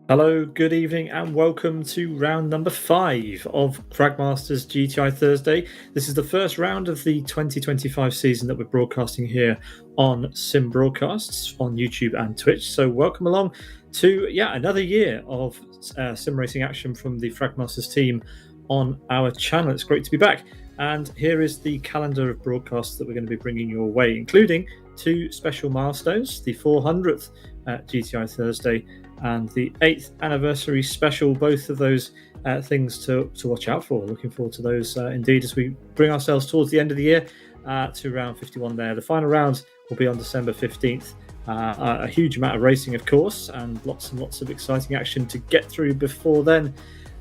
Hello, good evening, and welcome to round number 5 of Fragmaster's GTI Thursday. This is the first round of the 2025 season that we're broadcasting here on Sim Broadcasts on YouTube and Twitch. So, welcome along to another year of sim racing action from the Fragmasters team on our channel. It's great to be back, and here is the calendar of broadcasts that we're going to be bringing your way, including two special milestones: the 400th GTI Thursday and the 8th anniversary special. Both of those things to watch out for. Looking forward to those indeed as we bring ourselves towards the end of the year to round 51 there. The final round will be on December 15th. A huge amount of racing, of course, and lots of exciting action to get through before then.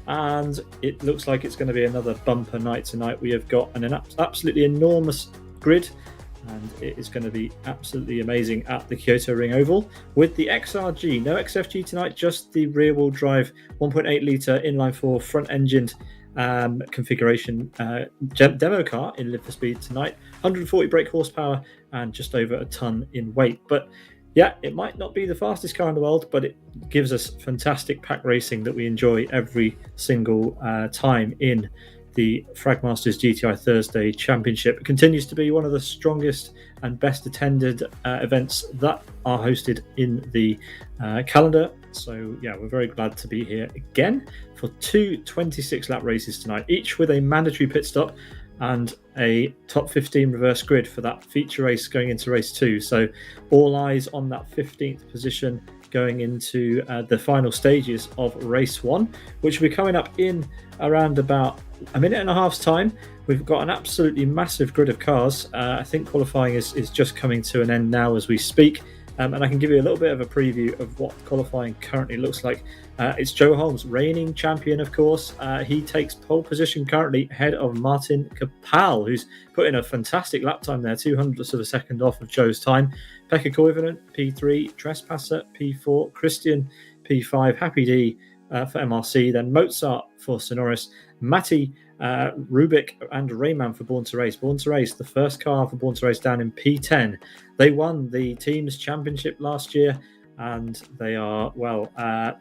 And it looks like it's going to be another bumper night tonight. We have got an absolutely enormous grid, and it is going to be absolutely amazing at the Kyoto Ring Oval with the XRG. No XFG tonight, just the rear-wheel drive 1.8 litre inline-4 front-engined configuration demo car in Live for Speed tonight. 140 brake horsepower and just over a ton in weight. But yeah, it might not be the fastest car in the world, but it gives us fantastic pack racing that we enjoy every single time in the Fragmasters GTI Thursday Championship. It continues to be one of the strongest and best attended events that are hosted in the calendar. So yeah, we're very glad to be here again for two 26-lap races tonight, each with a mandatory pit stop and a top 15 reverse grid for that feature race going into race 2. So all eyes on that 15th position going into the final stages of race 1, which will be coming up in around about a minute and a half's time. We've got an absolutely massive grid of cars. I think qualifying is just coming to an end now as we speak. And I can give you a little bit of a preview of what qualifying currently looks like. It's Joe Holmes, reigning champion, of course. He takes pole position currently ahead of Martin Kapal, who's put in a fantastic lap time there, 200ths of a second off of Joe's time. Pekka Koivunen, P3, Trespasser, P4, Christian, P5, Happy D for MRC, then Mozart for Sonoris, Matti, Rubik and Rayman for Born to Race. Born to Race, the first car for Born to Race down in P10. They won the team's championship last year, and they are,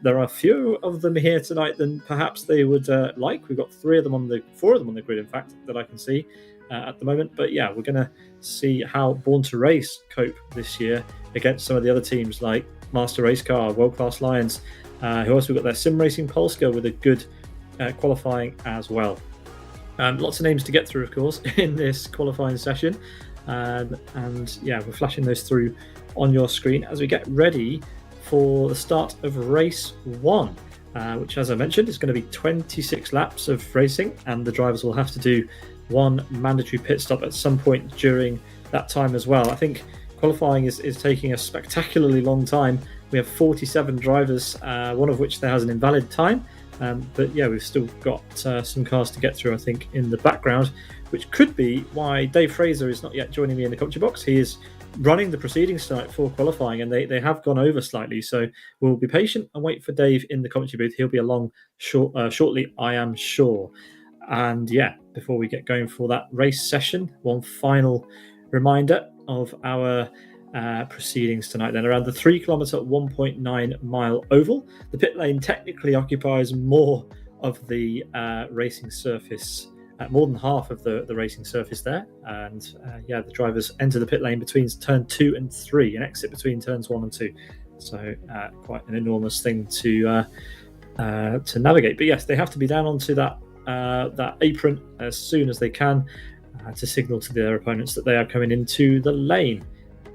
there are fewer of them here tonight than perhaps they would like. We've got four of them on the grid, in fact, that I can see at the moment. But yeah, we're going to see how Born to Race cope this year against some of the other teams like Master Race Car, World Class Lions, who else we've got there? Sim Racing Polska with a good qualifying as well. Lots of names to get through, of course, in this qualifying session. And yeah, we're flashing those through on your screen as we get ready for the start of race 1, which, as I mentioned, is going to be 26 laps of racing, and the drivers will have to do one mandatory pit stop at some point during that time as well. I think qualifying is taking a spectacularly long time. We have 47 drivers, one of which there has an invalid time. But yeah, we've still got some cars to get through, I think, in the background, which could be why Dave Fraser is not yet joining me in the commentary box. He is running the proceedings tonight for qualifying, and they have gone over slightly. So we'll be patient and wait for Dave in the commentary booth. He'll be along shortly, I am sure. And yeah, before we get going for that race session, one final reminder of our proceedings tonight. Then around the 3 kilometre 1.9 mile oval, the pit lane technically occupies more of the racing surface, more than half of the racing surface there. And the drivers enter the pit lane between turn 2 and 3 and exit between turns 1 and 2. So quite an enormous thing to navigate. But yes, they have to be down onto that apron as soon as they can to signal to their opponents that they are coming into the lane.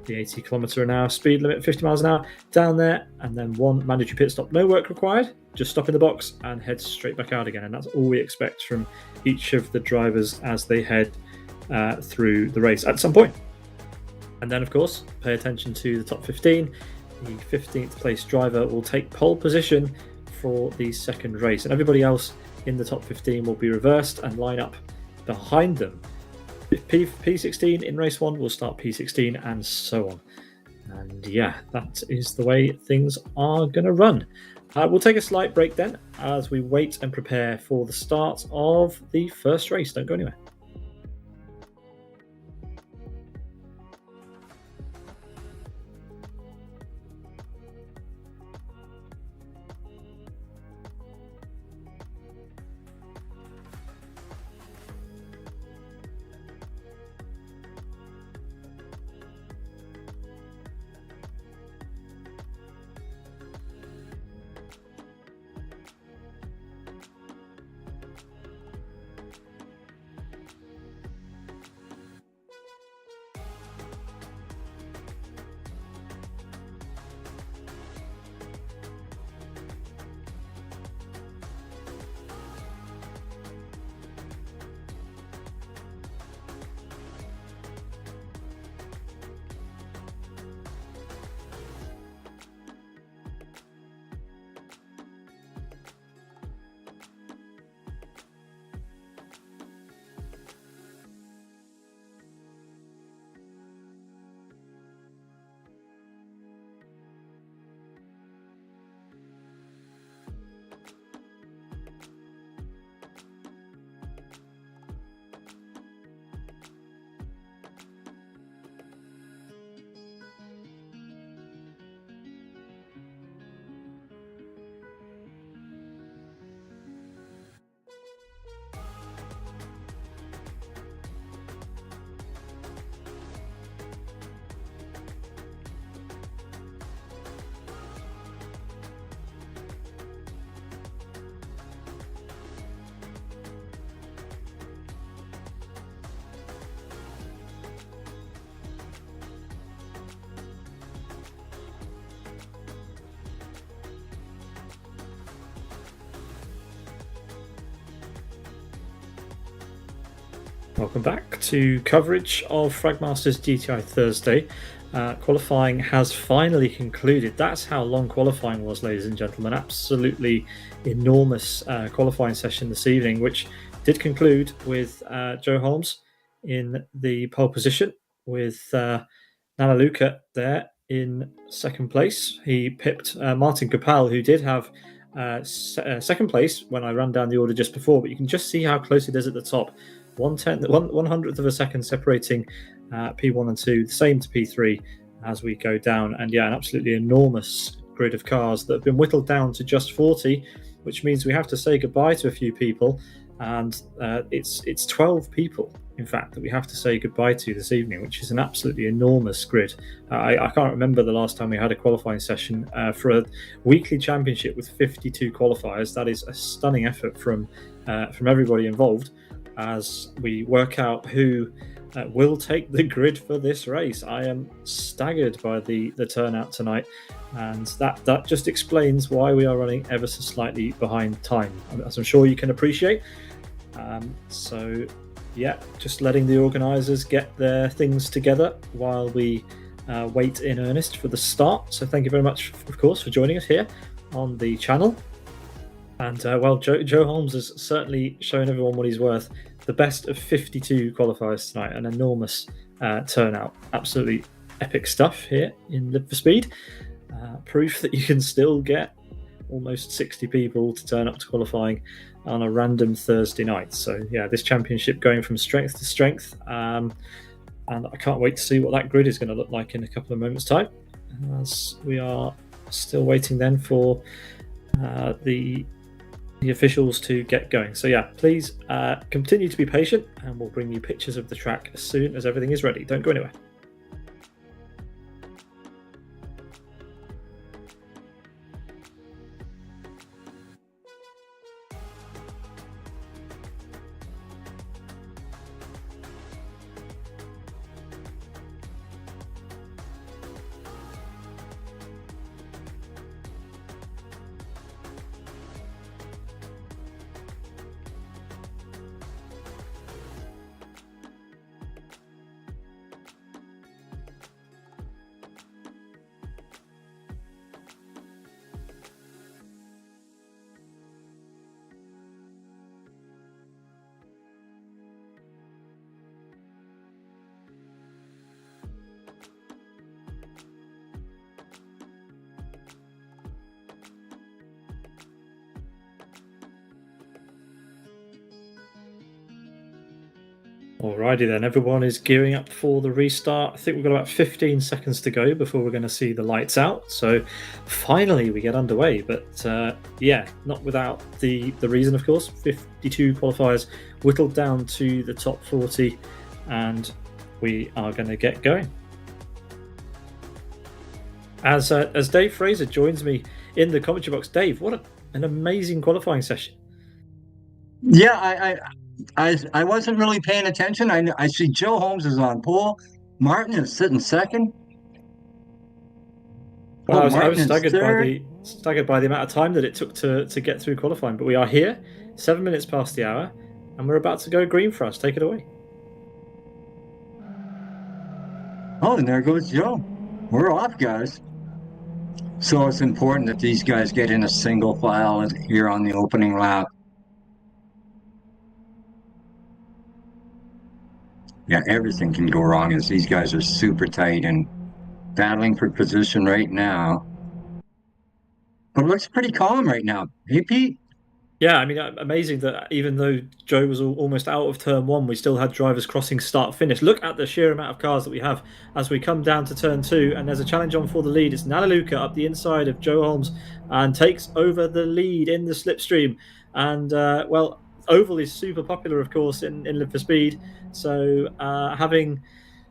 The 80 kilometre an hour speed limit, 50 miles an hour down there, and then one mandatory pit stop. No work required, just stop in the box and head straight back out again. And that's all we expect from each of the drivers as they head through the race at some point. And then, of course, pay attention to the top 15. The 15th place driver will take pole position for the second race, and everybody else in the top 15 will be reversed and line up behind them. P16 in race 1 will start P16 and so on. And yeah, that is the way things are going to run. We'll take a slight break then as we wait and prepare for the start of the first race. Don't go anywhere. Welcome back to coverage of Fragmaster's GTI Thursday. Qualifying has finally concluded. That's how long qualifying was, ladies and gentlemen. Absolutely enormous qualifying session this evening, which did conclude with Joe Holmes in the pole position, with Nanaluka there in second place. He pipped Martin Kapal, who did have second place when I ran down the order just before, but you can just see how close it is at the top. 1/100th of a second separating P1 and 2, the same to P3 as we go down. And yeah, an absolutely enormous grid of cars that have been whittled down to just 40, which means we have to say goodbye to a few people. And it's 12 people, in fact, that we have to say goodbye to this evening, which is an absolutely enormous grid. I can't remember the last time we had a qualifying session for a weekly championship with 52 qualifiers. That is a stunning effort from everybody involved, as we work out who will take the grid for this race. I am staggered by the turnout tonight, and that just explains why we are running ever so slightly behind time, as I'm sure you can appreciate. So yeah, just letting the organisers get their things together while we wait in earnest for the start. So thank you very much, of course, for joining us here on the channel. And well, Joe Holmes has certainly shown everyone what he's worth. The best of 52 qualifiers tonight, an enormous turnout. Absolutely epic stuff here in Live for Speed. Proof that you can still get almost 60 people to turn up to qualifying on a random Thursday night. So yeah, this championship going from strength to strength. And I can't wait to see what that grid is going to look like in a couple of moments' time, as we are still waiting then for the officials to get going. So yeah, please continue to be patient, and we'll bring you pictures of the track as soon as everything is ready. Don't go anywhere. Alrighty then, everyone is gearing up for the restart. I think we've got about 15 seconds to go before we're going to see the lights out. So finally we get underway, but yeah, not without the reason, of course. 52 qualifiers whittled down to the top 40, and we are going to get going. As Dave Fraser joins me in the commentary box. Dave, what an amazing qualifying session. Yeah, I wasn't really paying attention. I see Joe Holmes is on pole. Martin is sitting second. Well, I was staggered by the amount of time that it took to get through qualifying. But we are here, 7 minutes past the hour, and we're about to go green for us. Take it away. Oh, and there goes Joe. We're off, guys. So it's important that these guys get in a single file here on the opening lap. Yeah, everything can go wrong as these guys are super tight and battling for position right now. But it looks pretty calm right now. Hey, Pete? Yeah, I mean, amazing that even though Joe was almost out of turn one, we still had drivers crossing start-finish. Look at the sheer amount of cars that we have as we come down to turn two, and there's a challenge on for the lead. It's Nanaluka up the inside of Joe Holmes and takes over the lead in the slipstream. And, well, oval is super popular, of course, in Live for Speed. So having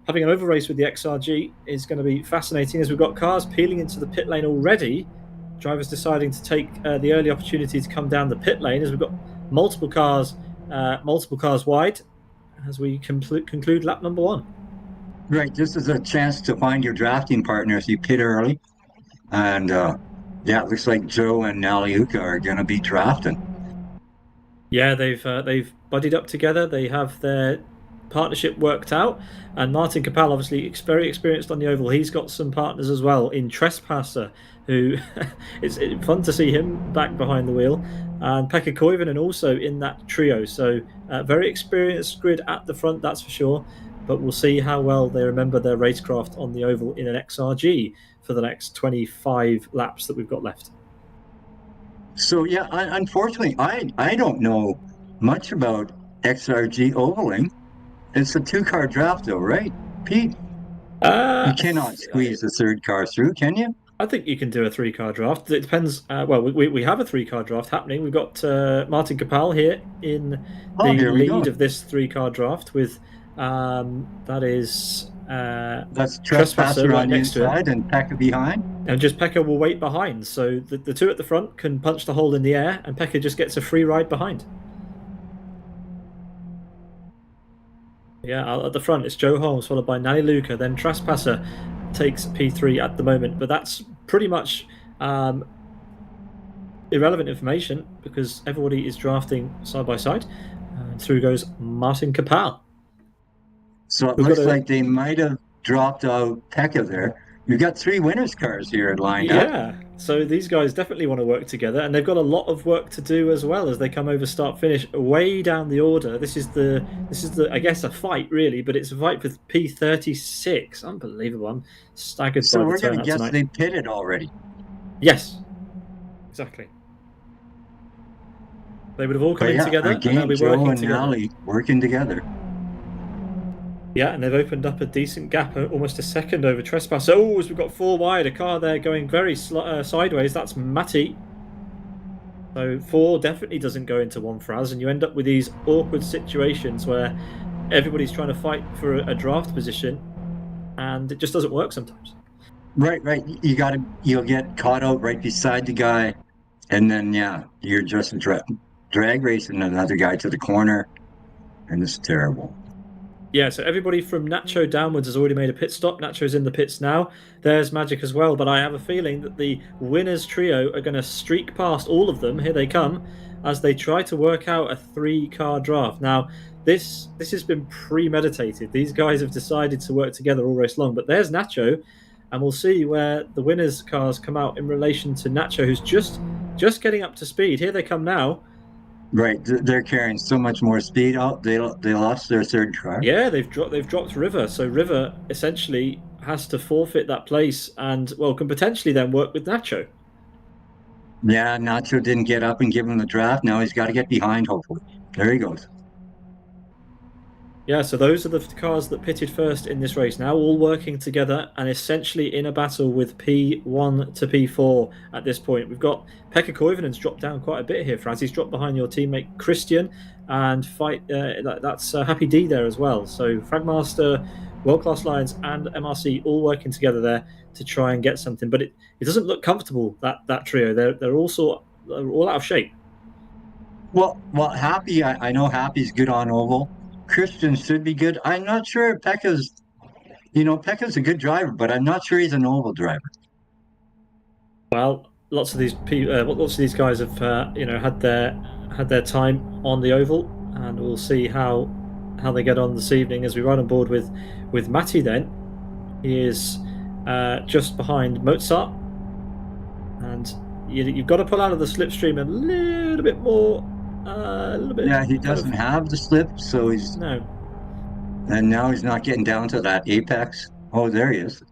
an oval race with the XRG is going to be fascinating, as we've got cars peeling into the pit lane already. Drivers deciding to take the early opportunity to come down the pit lane, as we've got multiple cars wide as we conclude lap number one. Right, this is a chance to find your drafting partner if you pit early. And yeah, it looks like Joe and Naliuka are going to be drafting. Yeah, they've buddied up together. They have their partnership worked out. And Martin Capel, obviously very experienced on the oval, he's got some partners as well in Trespasser, who it's fun to see him back behind the wheel, and Pekka Koivunen also in that trio. So very experienced grid at the front, that's for sure. But we'll see how well they remember their racecraft on the oval in an XRG for the next 25 laps that we've got left. So yeah, unfortunately, I don't know much about XRG ovaling. It's a two-car draft, though, right, Pete? You cannot squeeze the third car through, can you? I think you can do a three-car draft. It depends. Well, we have a three-car draft happening. We've got Martin Capel here in the lead of this three-car draft with that is that's Trespasser right on next the inside to and Pekka behind. And just Pekka will wait behind. So the two at the front can punch the hole in the air, and Pekka just gets a free ride behind. Yeah, at the front it's Joe Holmes followed by Nali Luca, then Trespasser takes P3 at the moment, but that's pretty much irrelevant information because everybody is drafting side by side, and through goes Martin Capel. So it looks like they might have dropped out Pekka there. You've got three winners cars here lined up. Yeah, so these guys definitely want to work together, and they've got a lot of work to do as well as they come over start finish way down the order. This is the I guess a fight really, but it's a fight with P36. Unbelievable! I'm staggered. So we're going to guess tonight. They pitted already. Yes, exactly. They would have all come in together, again, and they'll be Joe working and together. Ali working together. Yeah, and they've opened up a decent gap, almost a second over Trespasser. Oh, as we've got four wide, a car there going very sideways. That's Matty. So four definitely doesn't go into one Fraz, and you end up with these awkward situations where everybody's trying to fight for a draft position, and it just doesn't work sometimes. Right. You'll get caught out right beside the guy, and then you're just drag racing another guy to the corner, and it's terrible. Yeah, so everybody from Nacho downwards has already made a pit stop. Nacho's in the pits now. There's Magic as well, but I have a feeling that the winners trio are going to streak past all of them. Here they come as they try to work out a three-car draft. Now, this has been premeditated. These guys have decided to work together all race long, but there's Nacho, and we'll see where the winners' cars come out in relation to Nacho, who's just getting up to speed. Here they come now. Right, they're carrying so much more speed. Oh, they lost their third car. Yeah, they've dropped River. So River essentially has to forfeit that place, and can potentially then work with Nacho. Yeah, Nacho didn't get up and give him the draft. Now he's got to get behind. Hopefully, there he goes. Yeah, so those are the cars that pitted first in this race now, all working together and essentially in a battle with P1 to P4 at this point. We've got Pekka Koivunen's dropped down quite a bit here, Fraz. He's dropped behind your teammate Christian, and that's Happy D there as well. So Fragmaster, World Class Lions and MRC all working together there to try and get something. But it doesn't look comfortable, that trio. They're all out of shape. Well, Happy, I know Happy's good on oval. Christian should be good. I'm not sure Pekka's a good driver, but I'm not sure he's an oval driver. Well, lots of these guys have had their time on the oval, and we'll see how they get on this evening as we ride on board with Matty. Then he is just behind Mozart, and you've got to pull out of the slipstream a little bit more. Yeah, he doesn't have the slip, so he's no. And now he's not getting down to that apex. Oh, there he is.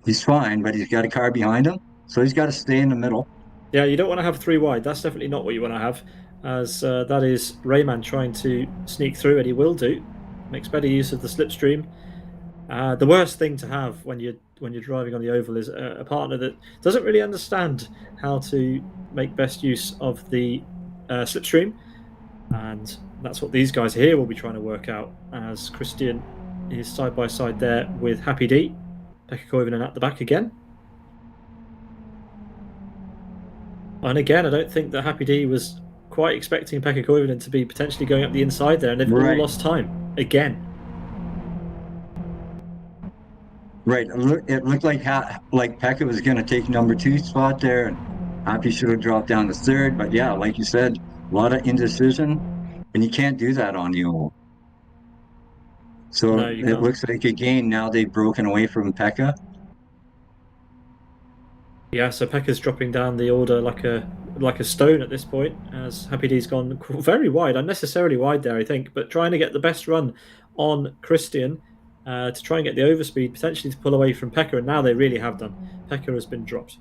He's fine, but he's got a car behind him, so he's got to stay in the middle. Yeah, you don't want to have three wide. That's definitely not what you want to have, as that is Rayman trying to sneak through, and he will do. Makes better use of the slipstream. The worst thing to have when you're driving on the oval is a partner that doesn't really understand how to make best use of the slipstream. And that's what these guys here will be trying to work out, as Christian is side by side there with Happy D. Pekka Koivunen at the back again. And again, I don't think that Happy D was quite expecting Pekka Koivunen to be potentially going up the inside there, and they've all lost time again. Right, it looked like Pekka was going to take number 2 spot there, and Happy should have dropped down to third. But yeah, like you said, a lot of indecision, and you can't do that on the oval. So No, you it can't. looks like again now they've broken away from Pekka. Yeah, so Pekka's dropping down the order like a stone at this point, as Happy D's gone very wide, unnecessarily wide there, I think, but trying to get the best run on Christian to try and get the overspeed, potentially to pull away from Pekka, and now they really have done. Pekka has been dropped.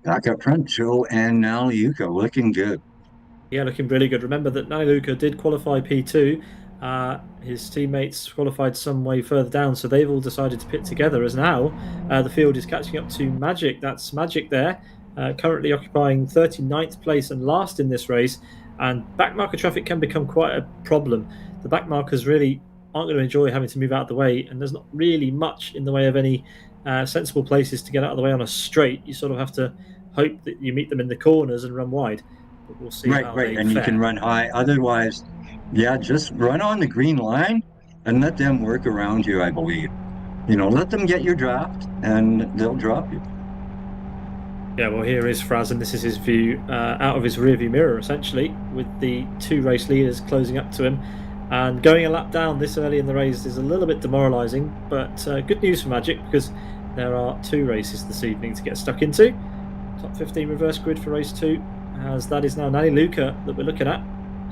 Back up front, Joe and now Yuka looking good. Yeah, looking really good. Remember that Nailuka did qualify P2. His teammates qualified some way further down, so they've all decided to pit together. As now the field is catching up to Magic. That's Magic there, currently occupying 39th place and last in this race. And backmarker traffic can become quite a problem. The backmarkers really aren't going to enjoy having to move out of the way, and there's not really much in the way of any sensible places to get out of the way on a straight. You sort of have to hope that you meet them in the corners and run wide. But we'll see Right, how right. they And you can fare. run high. Otherwise, yeah, just run on the green line and let them work around you, I believe. Let them get your draft and they'll drop you. Yeah, well, here is Fraz, and this is his view out of his rearview mirror, essentially, with the two race leaders closing up to him. And going a lap down this early in the race is a little bit demoralising, but good news for Magic because there are two races this evening to get stuck into. Top 15 reverse grid for race 2, as that is now Nailuka that we're looking at,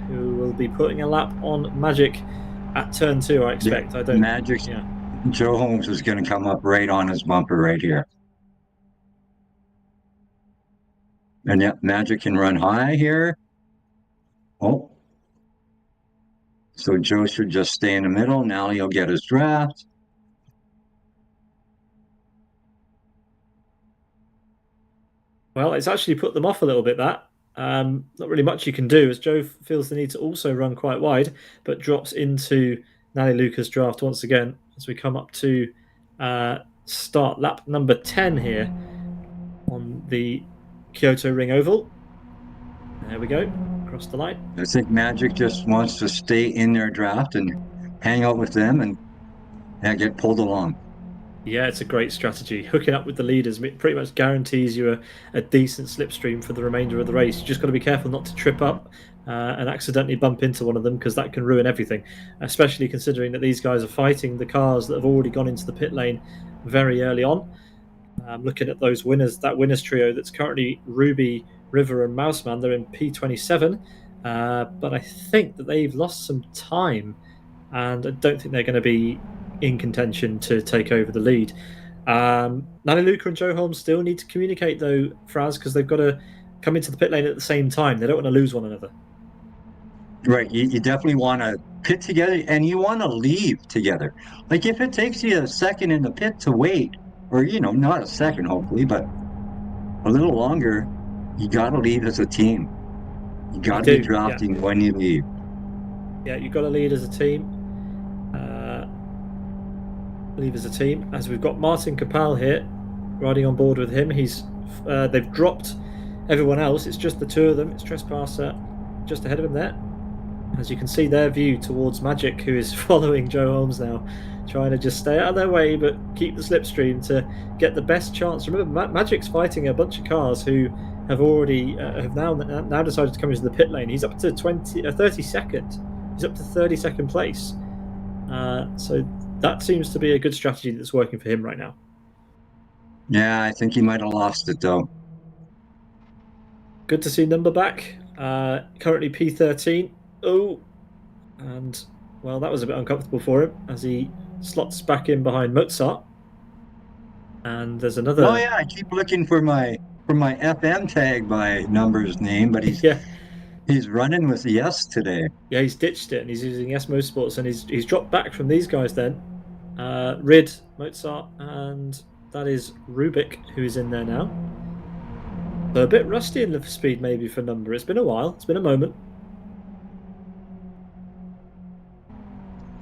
who will be putting a lap on Magic at turn 2, I expect. Yeah, I don't. Magic. Yeah. Joe Holmes is going to come up right on his bumper right here. And yeah, Magic can run high here. Oh, so Joe should just stay in the middle. Now he'll get his draft. Well, it's actually put them off a little bit, that. Not really much you can do, as Joe feels the need to also run quite wide, but drops into Nailuka's draft once again as we come up to start lap number 10 here on the Kyoto Ring Oval. There we go, across the line. I think Magic just wants to stay in their draft and hang out with them and get pulled along. Yeah, it's a great strategy. Hooking up with the leaders pretty much guarantees you a decent slipstream for the remainder of the race. You just got to be careful not to trip up and accidentally bump into one of them because that can ruin everything, especially considering that these guys are fighting the cars that have already gone into the pit lane very early on. Looking at those winners, that winners trio that's currently Ruby, River, and Mouseman, they're in P27, but I think that they've lost some time and I don't think they're going to be in contention to take over the lead. Nanaluka and Joe Holmes still need to communicate, though, Fraz, because they've got to come into the pit lane at the same time. They don't want to lose one another. Right. You definitely want to pit together and you want to leave together. Like if it takes you a second in the pit to wait, or, not a second, hopefully, but a little longer, you got to leave as a team. You got to be drafting when you leave. Yeah, you've got to lead as a team. Leave as a team, as we've got Martin Capel here riding on board with him. They've dropped everyone else. It's just the two of them. It's Trespasser just ahead of him there. As you can see, their view towards Magic, who is following Joe Holmes now, trying to just stay out of their way but keep the slipstream to get the best chance. Remember, Magic's fighting a bunch of cars who have already have now decided to come into the pit lane. He's up to 32nd. He's up to 32nd place. So that seems to be a good strategy that's working for him right now. Yeah, I think he might have lost it though. Good to see Number back. Currently P13. Oh, and well, that was a bit uncomfortable for him as he slots back in behind Mozart. And there's another. Oh yeah, I keep looking for my FM tag by Number's name, but he's yeah. He's running with the S today. Yeah, he's ditched it and he's using S Motorsports and he's dropped back from these guys then. Rid, Mozart, and that is Rubik who is in there now. So a bit rusty in the speed maybe for Number. It's been a while. It's been a moment.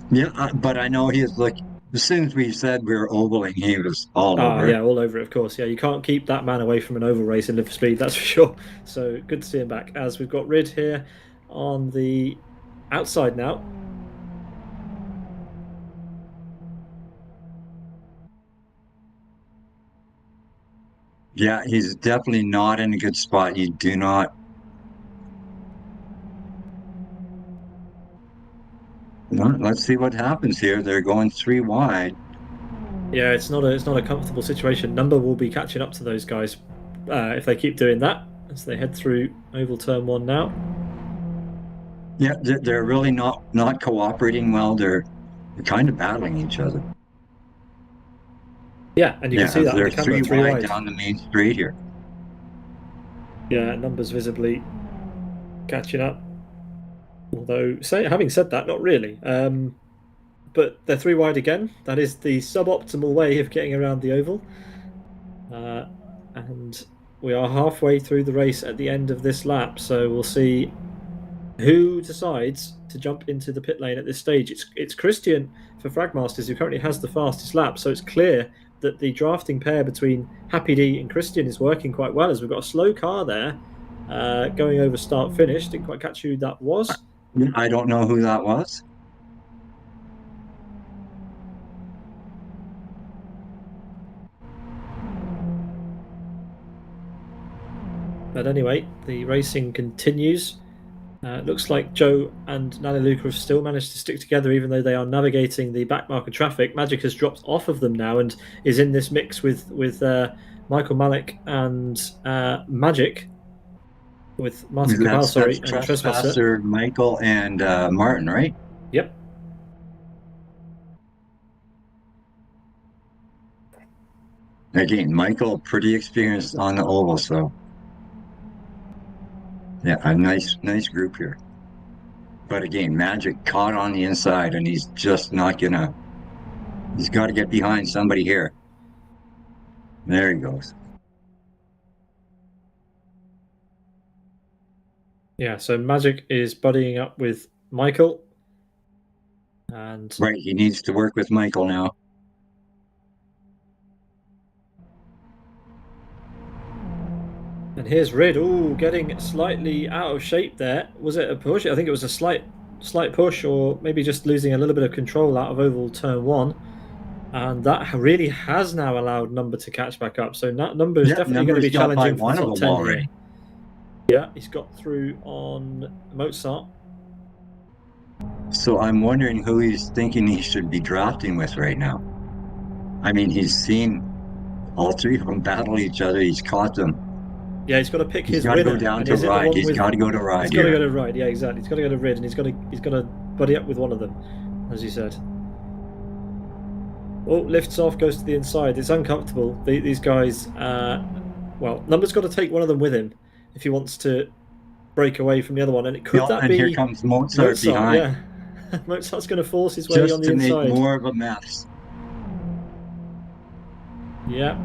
Yeah, but I know he's like, as soon as we said we were ovaling, he was all over. Yeah, all over it, of course. Yeah, you can't keep that man away from an oval race in Live for Speed, that's for sure. So good to see him back. As we've got Rid here on the outside now. Yeah, he's definitely not in a good spot. You do not. let's see what happens here. They're going 3 wide. Yeah, it's not a comfortable situation. Number will be catching up to those guys if they keep doing that as they head through oval turn 1 now. Yeah, they're really not cooperating well. They're kind of battling each other. Yeah, and you can see that on they're the camera, 3 wide down the main straight here. Yeah, Numbers visibly catching up. Although, having said that, not really. But they're 3 wide again. That is the suboptimal way of getting around the oval. And we are halfway through the race at the end of this lap, so we'll see who decides to jump into the pit lane at this stage. It's Christian for Fragmasters who currently has the fastest lap, so it's clear that the drafting pair between Happy D and Christian is working quite well, as we've got a slow car there going over start finish. Didn't quite catch who that was. I don't know who that was. But anyway, the racing continues. Looks like Joe and Naliluka have still managed to stick together, even though they are navigating the backmarker traffic. Magic has dropped off of them now and is in this mix with Michael Malik and Magic, with Martin Capal, sorry, and Trespasser. Michael and Martin, right? Yep. Again, Michael, pretty experienced on the oval, so yeah, a nice group here. But again, Magic caught on the inside, and he's just not gonna. He's got to get behind somebody here. There he goes. Yeah, so Magic is buddying up with Michael, and right, he needs to work with Michael now. And here's Rid, getting slightly out of shape there. Was it a push? I think it was a slight push, or maybe just losing a little bit of control out of oval turn 1. And that really has now allowed Number to catch back up. So Number is definitely going to be challenging for the top 10 already. Yeah, he's got through on Mozart. So I'm wondering who he's thinking he should be drafting with right now. I mean, he's seen all 3 of them battle each other. He's caught them. Yeah, he's got to pick his winner. He's got to go down to Ride. He's got to go to Ride. He's got to go to Ride. Yeah, exactly. He's got to go to Rid, and he's got to buddy up with one of them, as you said. Oh, lifts off, goes to the inside. It's uncomfortable. These guys. Well, Number's got to take one of them with him if he wants to break away from the other one. And that be? Here comes Mozart behind. Yeah, Mozart's going to force his way on the inside. Just to make more of a mess. Yep.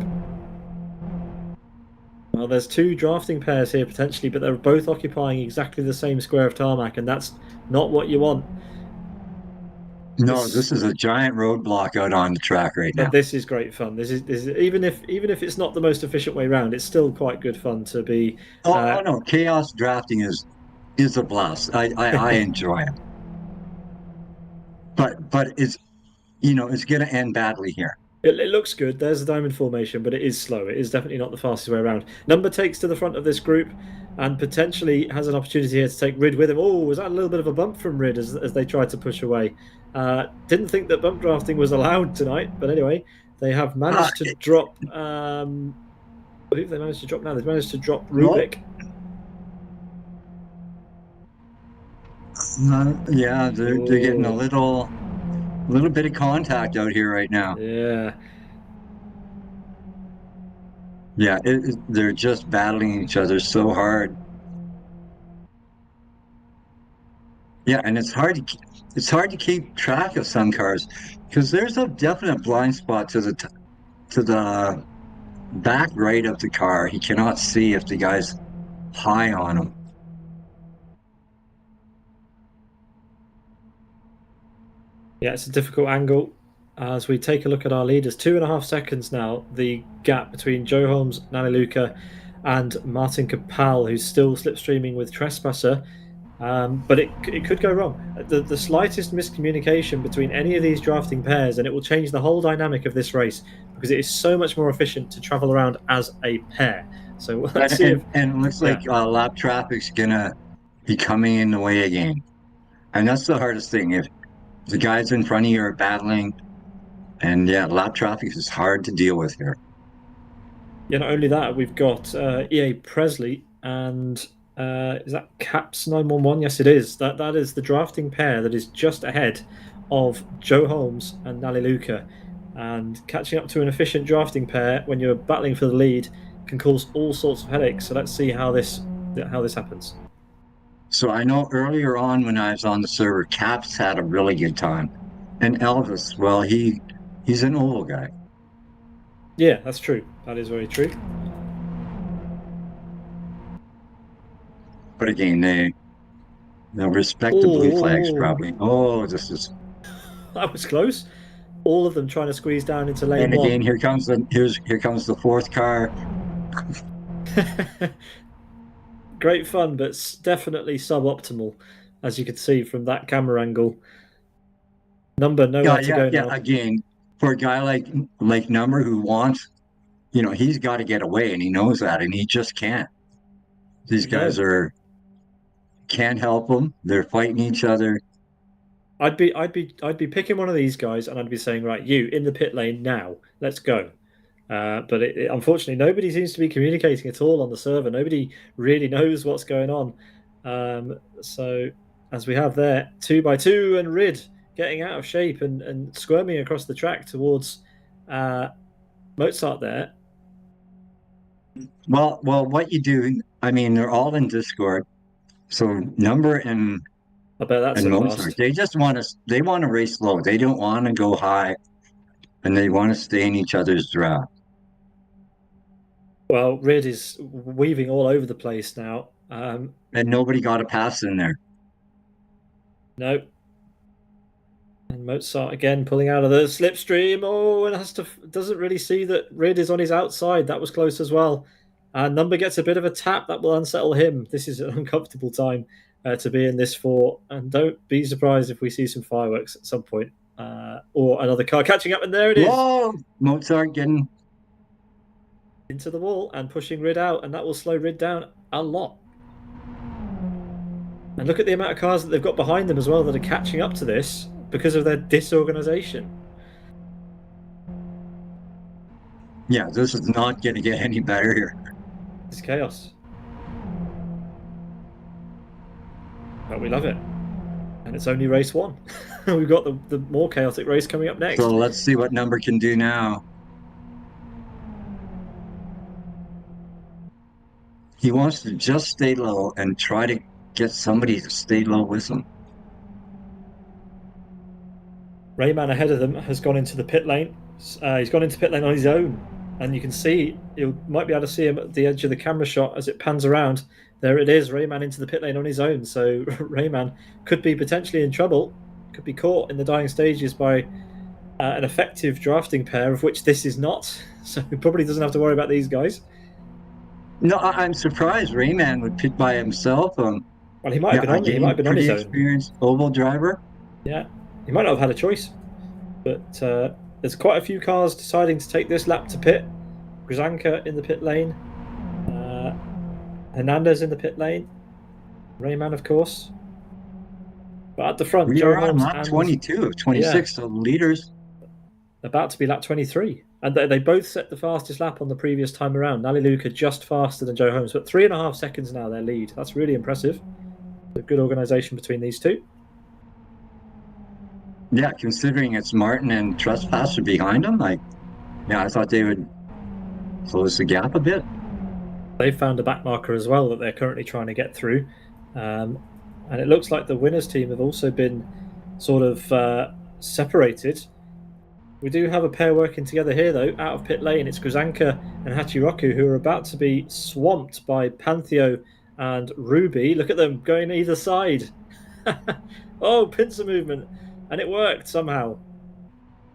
Well, there's 2 drafting pairs here potentially, but they're both occupying exactly the same square of tarmac, and that's not what you want. No, this is a giant roadblock out on the track right now. But this is great fun. This is even if it's not the most efficient way around, it's still quite good fun to be. No, chaos drafting is a blast. I enjoy it. But it's it's going to end badly here. It looks good. There's a diamond formation, but it is slow. It is definitely not the fastest way around. Number takes to the front of this group and potentially has an opportunity here to take Rid with him. Oh, was that a little bit of a bump from Rid as they tried to push away? Didn't think that bump drafting was allowed tonight, but anyway, they have managed to drop. Who have they managed to drop now? They've managed to drop Rubik. Yeah, they're getting a little bit of contact out here right now. Yeah. Yeah, they're just battling each other so hard. Yeah, and it's hard to keep track of some cars because there's a definite blind spot to the back right of the car. He cannot see if the guy's high on him. Yeah, it's a difficult angle. As we take a look at our leaders, 2.5 seconds now, the gap between Joe Holmes, Naliluka, and Martin Capal, who's still slipstreaming with Trespasser. But it could go wrong. The slightest miscommunication between any of these drafting pairs, and it will change the whole dynamic of this race because it is so much more efficient to travel around as a pair. So let's see. And it looks like lap traffic's gonna be coming in the way again, and that's the hardest thing. The guys in front of you are battling, and yeah, lap traffic is hard to deal with here. Yeah, not only that, we've got EA Presley and is that Caps 911? Yes, it is. That is the drafting pair that is just ahead of Joe Holmes and Nali Luca. And catching up to an efficient drafting pair when you're battling for the lead can cause all sorts of headaches. So let's see how this happens. So I know earlier on when I was on the server, Caps had a really good time, and Elvis, well, he's an oval guy. Yeah, that's true. That is very true. But again, they'll respect the blue flags Oh, probably. Oh, this is. that was close. All of them trying to squeeze down into lane And again, one. here comes the fourth car. Great fun, but definitely suboptimal, as you can see from that camera angle. Number Yeah, nowhere to yeah, go yeah. now. Again, for a guy like Number who wants, he's got to get away, and he knows that, and he just can't. These No, guys can't help him. They're fighting each other. I'd be picking one of these guys, and I'd be saying, right, you in the pit lane now. Let's go. But unfortunately, nobody seems to be communicating at all on the server. Nobody really knows what's going on. So as we have there, 2x2, and Rid getting out of shape and squirming across the track towards Mozart there. Well, what you do? I mean, they're all in Discord. So Number I bet that's and a Mozart, fast. they want to race low. They don't want to go high, and they want to stay in each other's draft. Well, Rid is weaving all over the place now. And nobody got a pass in there. No. And Mozart again pulling out of the slipstream. Oh, and doesn't really see that Rid is on his outside. That was close as well. And Number gets a bit of a tap that will unsettle him. This is an uncomfortable time to be in this for. And don't be surprised if we see some fireworks at some point. Or another car catching up. And there it is. Whoa! Mozart getting Into the wall and pushing Rid out. And that will slow Rid down a lot. And look at the amount of cars that they've got behind them as well that are catching up to this because of their disorganization. Yeah, this is not going to get any better here. It's chaos. But we love it. And it's only race one. We've got the more chaotic race coming up next. So let's see what Number can do now. He wants to just stay low and try to get somebody to stay low with him. Rayman ahead of them has gone into the pit lane. He's gone into pit lane on his own. And you can see, you might be able to see him at the edge of the camera shot as it pans around. There it is, Rayman into the pit lane on his own. So Rayman could be potentially in trouble, could be caught in the dying stages by an effective drafting pair, of which this is not. So he probably doesn't have to worry about these guys. No, I'm surprised Rayman would pit by himself. Well, he might have been on his own. Experienced oval driver. Yeah, he might not have had a choice. But there's quite a few cars deciding to take this lap to pit. Grzanka in the pit lane. Hernandez in the pit lane. Rayman, of course. But at the front, We Joe are on Holmes lap 22, 26, so the leaders. About to be lap 23. And they both set the fastest lap on the previous time around. Nali Luca just faster than Joe Holmes, but 3.5 seconds now their lead. That's really impressive. A good organisation between these two. Yeah, considering it's Martin and Trespasser behind them, I thought they would close the gap a bit. They've found a back marker as well that they're currently trying to get through. And it looks like the winners team have also been sort of separated. We do have a pair working together here, though, out of pit lane. It's Grzanka and Hachiroku, who are about to be swamped by Pantheo and Ruby. Look at them going either side. Oh, pincer movement. And it worked somehow.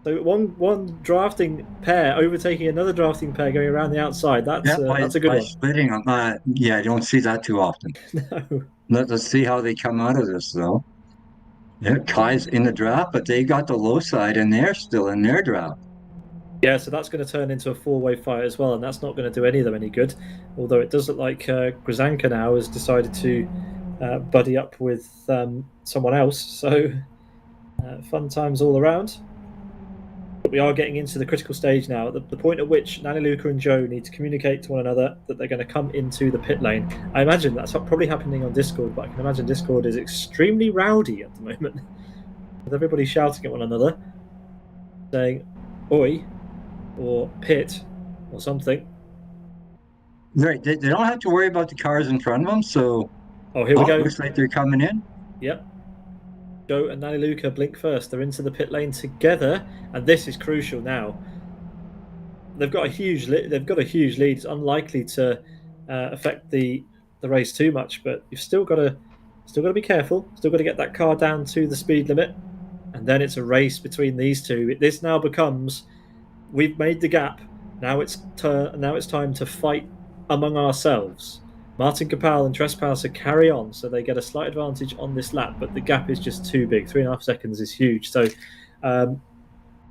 So one drafting pair overtaking another drafting pair going around the outside. That's a good one. Splitting them. I don't see that too often. No. Let's see how they come out of this, though. Yeah, Kai's in the draft, but they got the low side, and they're still in their draft. Yeah, so that's going to turn into a four-way fight as well, and that's not going to do any of them any good. Although it does look like Grzanka now has decided to buddy up with someone else. So Fun times all around. But we are getting into the critical stage now, the point at which Naliluka and Joe need to communicate to one another that they're going to come into the pit lane. I imagine that's probably happening on Discord, but I can imagine Discord is extremely rowdy at the moment, with everybody shouting at one another, saying "Oi" or "Pit" or something. Right, they don't have to worry about the cars in front of them. So, Here we go. Looks like they're coming in. Yep. Joe and Naliluka blink first. They're into the pit lane together, and this is crucial now. They've got a huge lead. It's unlikely to affect the race too much, but you've still got to be careful. Still got to get that car down to the speed limit, and then it's a race between these two. This now becomes, we've made the gap. Now it's time to fight among ourselves. Martin Capel and Trespasser carry on, so they get a slight advantage on this lap, but the gap is just too big. 3.5 seconds is huge. So,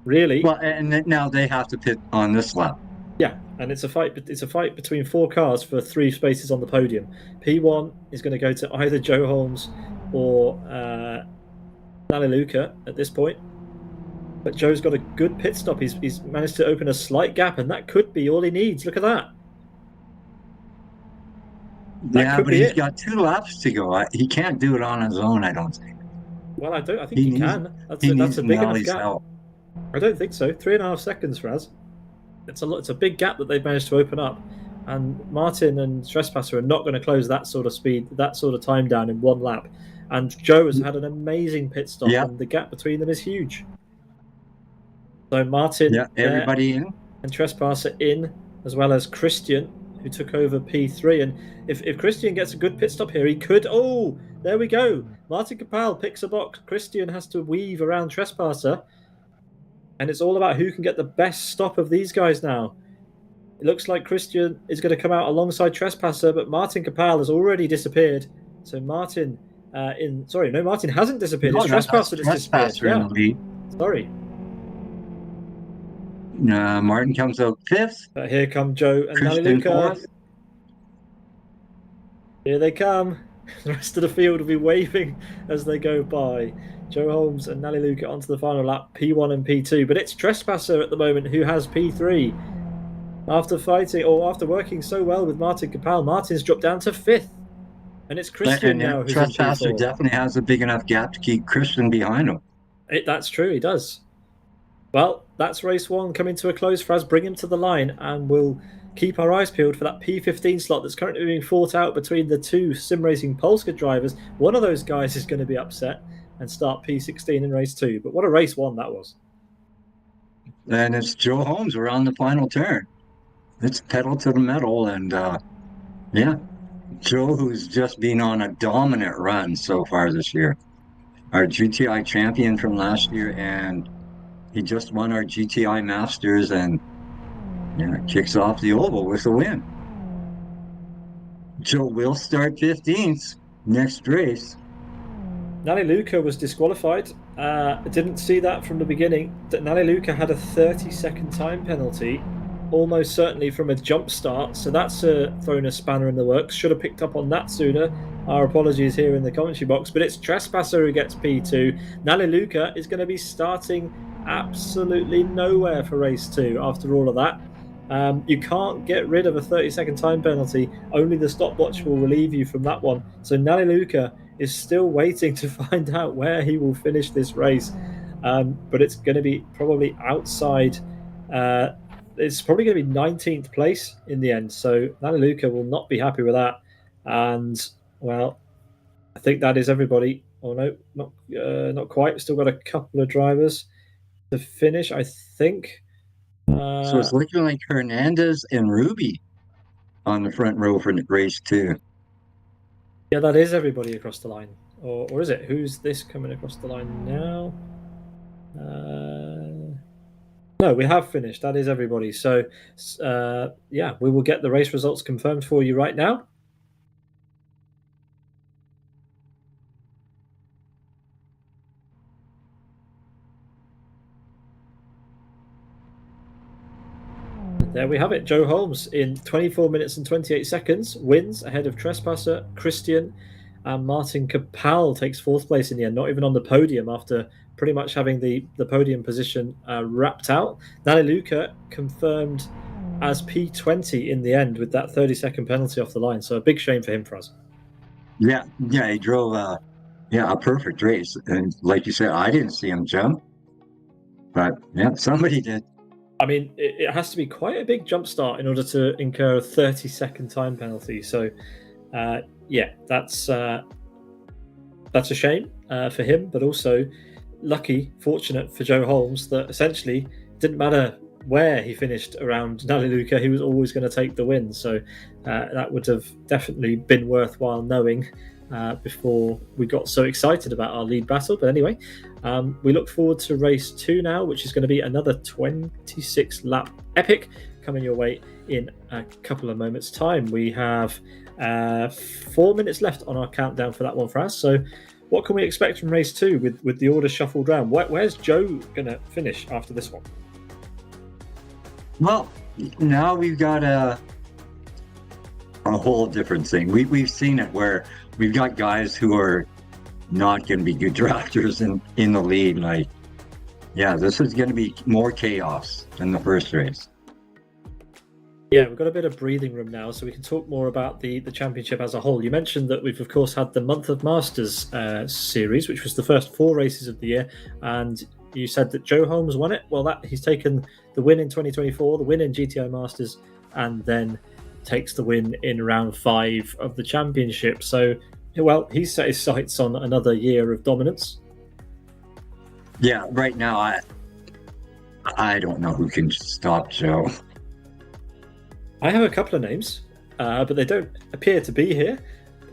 really, well, and now they have to pit on this lap. Yeah, and it's a fight. It's a fight between 4 cars for 3 spaces on the podium. P1 is going to go to either Joe Holmes or Naliluka at this point. But Joe's got a good pit stop. He's managed to open a slight gap, and that could be all he needs. Look at that. Yeah, but he's got 2 laps to go. He can't do it on his own, I don't think. Well, I think he can. That's a big enough gap. Help. I don't think so. 3.5 seconds, Raz. It's a big gap that they've managed to open up, and Martin and Trespasser are not going to close that sort of speed, that sort of time down in 1 lap. And Joe has had an amazing pit stop, and the gap between them is huge. So Martin, everybody in, and Trespasser in, as well as Christian, who took over P3. And if Christian gets a good pit stop here, he could. Oh, there we go. Martin Capel picks a box. Christian has to weave around Trespasser. And it's all about who can get the best stop of these guys now. It looks like Christian is going to come out alongside Trespasser, but Martin Capel has already disappeared. So Martin Martin hasn't disappeared. It's Trespasser that's disappeared. In the lead. Sorry. Martin comes out 5th. But here come Joe and Naliluka. Here they come. The rest of the field will be waving as they go by. Joe Holmes and Naliluka onto the final lap, P1 and P2. But it's Trespasser at the moment who has P3. After working so well with Martin Capel, Martin's dropped down to 5th. And it's Christian now who's Trespasser definitely has a big enough gap to keep Christian behind him. That's true, he does. Well, that's race 1 coming to a close for us. Bring him to the line, and we'll keep our eyes peeled for that P15 slot that's currently being fought out between the 2 sim racing Polska drivers. One of those guys is going to be upset and start P16 in race 2. But what a race 1 that was. And it's Joe Holmes around the final turn. It's pedal to the metal, and Joe, who's just been on a dominant run so far this year. Our GTI champion from last year, and he just won our GTI Masters, and kicks off the oval with a win. Joe will start 15th next race. Naliluka was disqualified. I didn't see that from the beginning. Naliluka had a 30-second time penalty, almost certainly from a jump start. So that's thrown a spanner in the works. Should have picked up on that sooner. Our apologies here in the commentary box. But it's Trespasser who gets P2. Naliluka is going to be starting absolutely nowhere for race 2 after all of that. You can't get rid of a 30-second time penalty. Only the stopwatch will relieve you from that one. So Naliluka is still waiting to find out where he will finish this race. But it's going to be probably outside. It's probably going to be 19th place in the end. So Naliluka will not be happy with that. And, well, I think that is everybody. Oh, no, not quite. Still got a couple of drivers to finish, I think. So it's looking like Hernandez and Ruby on the front row for race 2. Yeah, that is everybody across the line. Or is it? Who's this coming across the line now? No, we have finished. That is everybody. So, we will get the race results confirmed for you right now. There we have it. Joe Holmes in 24 minutes and 28 seconds wins ahead of Trespasser, Christian, and Martin Capel takes 4th place in the end, not even on the podium after pretty much having the podium position wrapped out. Naliluka confirmed as P20 in the end with that 30-second penalty off the line. So a big shame for him, for us. Yeah, he drove a perfect race. And like you said, I didn't see him jump. But yeah, somebody did. I mean, it has to be quite a big jump start in order to incur a 30-second time penalty. So, that's a shame for him, but also fortunate for Joe Holmes that essentially didn't matter where he finished around Naliluka, he was always going to take the win. So that would have definitely been worthwhile knowing before we got so excited about our lead battle. But anyway, we look forward to race 2 now, which is going to be another 26-lap epic coming your way in a couple of moments' time. We have 4 minutes left on our countdown for that one for us. So what can we expect from race 2 with the order shuffled around? Where's Joe going to finish after this one? Well, now we've got a whole different thing. We've seen it where we've got guys who are not going to be good drafters in the lead. Like, yeah, this is going to be more chaos than the first race. Yeah, we've got a bit of breathing room now, so we can talk more about the championship as a whole. You mentioned that we've, of course, had the Month of Masters series, which was the first 4 races of the year, and you said that Joe Holmes won it. Well, he's taken the win in 2024, the win in GTI Masters, and then takes the win in round 5 of the championship. So, well, he's set his sights on another year of dominance. Yeah, right now, I don't know who can stop Joe. I have a couple of names, but they don't appear to be here.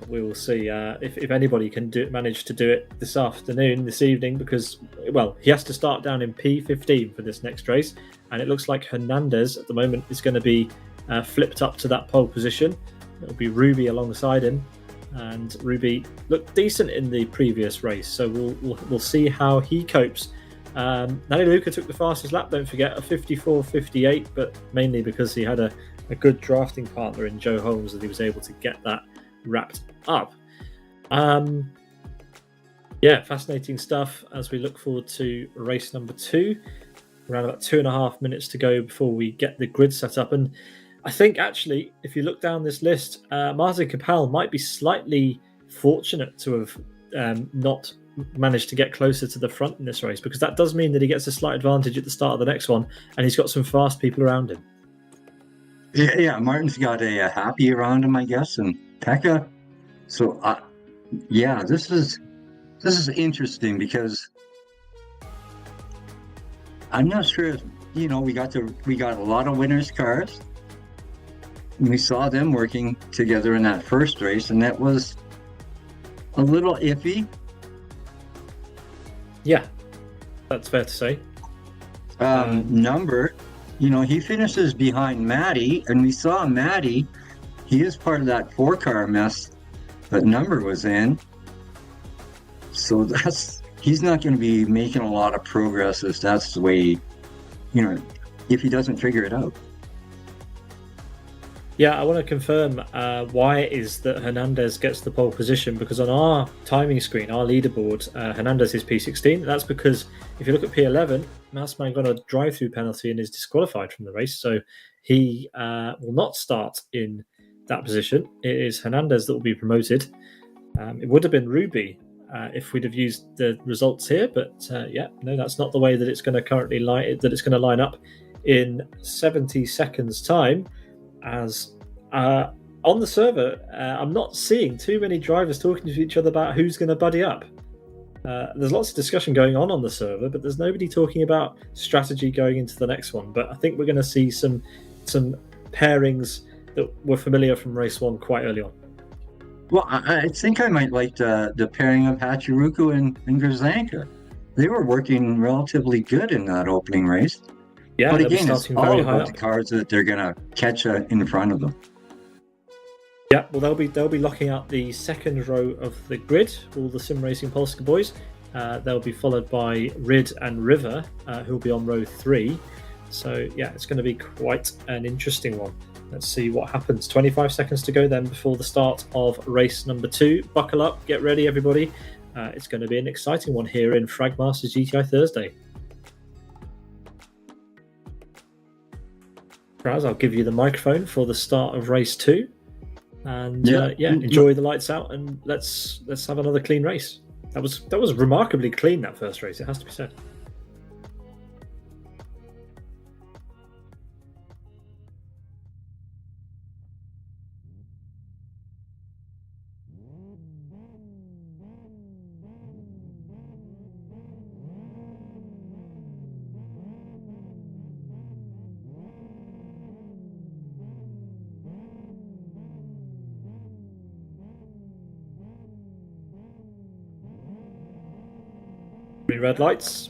We will see if anybody can manage to do it this evening, because, well, he has to start down in P15 for this next race, and it looks like Hernandez at the moment is going to be flipped up to that pole position. It'll be Ruby alongside him, and Ruby looked decent in the previous race, so we'll see how he copes. Naliluka took the fastest lap, don't forget, a 54.58, but mainly because he had a good drafting partner in Joe Holmes that he was able to get that wrapped up. Fascinating stuff as we look forward to race number 2. Around about 2.5 minutes to go before we get the grid set up. And I think, actually, if you look down this list, Martin Capel might be slightly fortunate to have not managed to get closer to the front in this race, because that does mean that he gets a slight advantage at the start of the next one, and he's got some fast people around him. Yeah, Martin's got a happy around him, I guess, and Pekka. So, this is interesting, because I'm not sure. We got a lot of winners' cars. We saw them working together in that first race, and that was a little iffy. Yeah, that's fair to say. Number, he finishes behind Matty, and we saw Matty. He is part of that 4-car mess that Number was in. So he's not going to be making a lot of progress if that's the way, if he doesn't figure it out. Yeah, I want to confirm why it is that Hernandez gets the pole position, because on our timing screen, our leaderboard, Hernandez is P16. That's because if you look at P11, Massman got a drive-through penalty and is disqualified from the race, so he will not start in that position. It is Hernandez that will be promoted. It would have been Ruby if we'd have used the results here, but that's not the way that it's going to currently line up in 70 seconds time. As on the server, I'm not seeing too many drivers talking to each other about who's going to buddy up. There's lots of discussion going on the server, but there's nobody talking about strategy going into the next one. But I think we're going to see some pairings that were familiar from race 1 quite early on. Well, I think I might like the pairing of Hachiruku and Grzanka. They were working relatively good in that opening race. Yeah, but again, it's all about the cars that they're going to catch in front of them. Yeah, well, they'll be locking out the second row of the grid, all the Sim Racing Polska boys. They'll be followed by Rid and River, who'll be on row 3. So, yeah, it's going to be quite an interesting one. Let's see what happens. 25 seconds to go then before the start of race number 2. Buckle up, get ready, everybody. it's going to be an exciting one here in Fragmaster GTI Thursday. Raz, I'll give you the microphone for the start of race 2, and enjoy the lights out, and let's have another clean race. That was remarkably clean, that first race, it has to be said. Green red lights.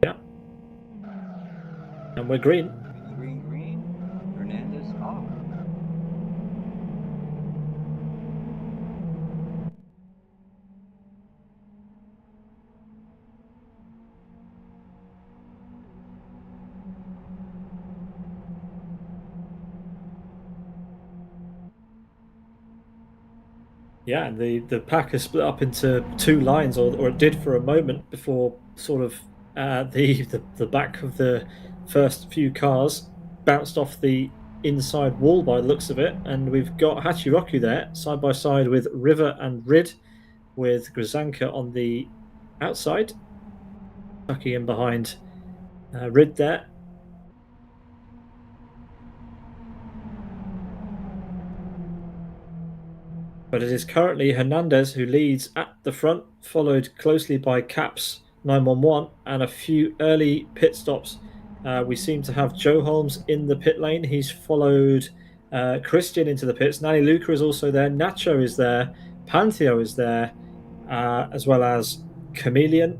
Yeah. And we're green. Green. Hernandez off. Yeah, and the pack is split up into 2 lines, or it did for a moment before sort of the back of the first few cars bounced off the inside wall by the looks of it, and we've got Hachiroku there side by side with River and Rid, with Grzanka on the outside, tucking in behind Rid there. But it is currently Hernandez who leads at the front, followed closely by Caps 911 and a few early pit stops. We seem to have Joe Holmes in the pit lane. He's followed Christian into the pits. Nani Luca is also there. Nacho is there. Pantheo is there, as well as Chameleon,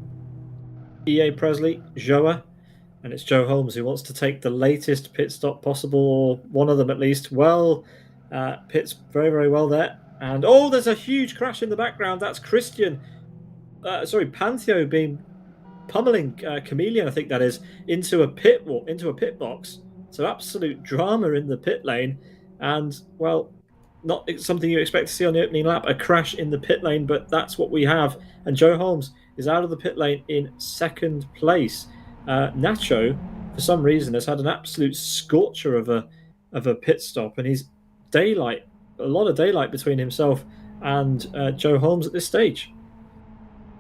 EA Presley, Joa, and it's Joe Holmes who wants to take the latest pit stop possible, or one of them at least. Well, pits very, very well there. And there's a huge crash in the background. That's Christian. Pantheo being pummeling Chameleon, I think that is, into a pit box. So absolute drama in the pit lane, and well, not something you expect to see on the opening lap. A crash in the pit lane, but that's what we have. And Joe Holmes is out of the pit lane in 2nd place. Nacho, for some reason, has had an absolute scorcher of a pit stop, and he's a lot of daylight between himself and Joe Holmes at this stage.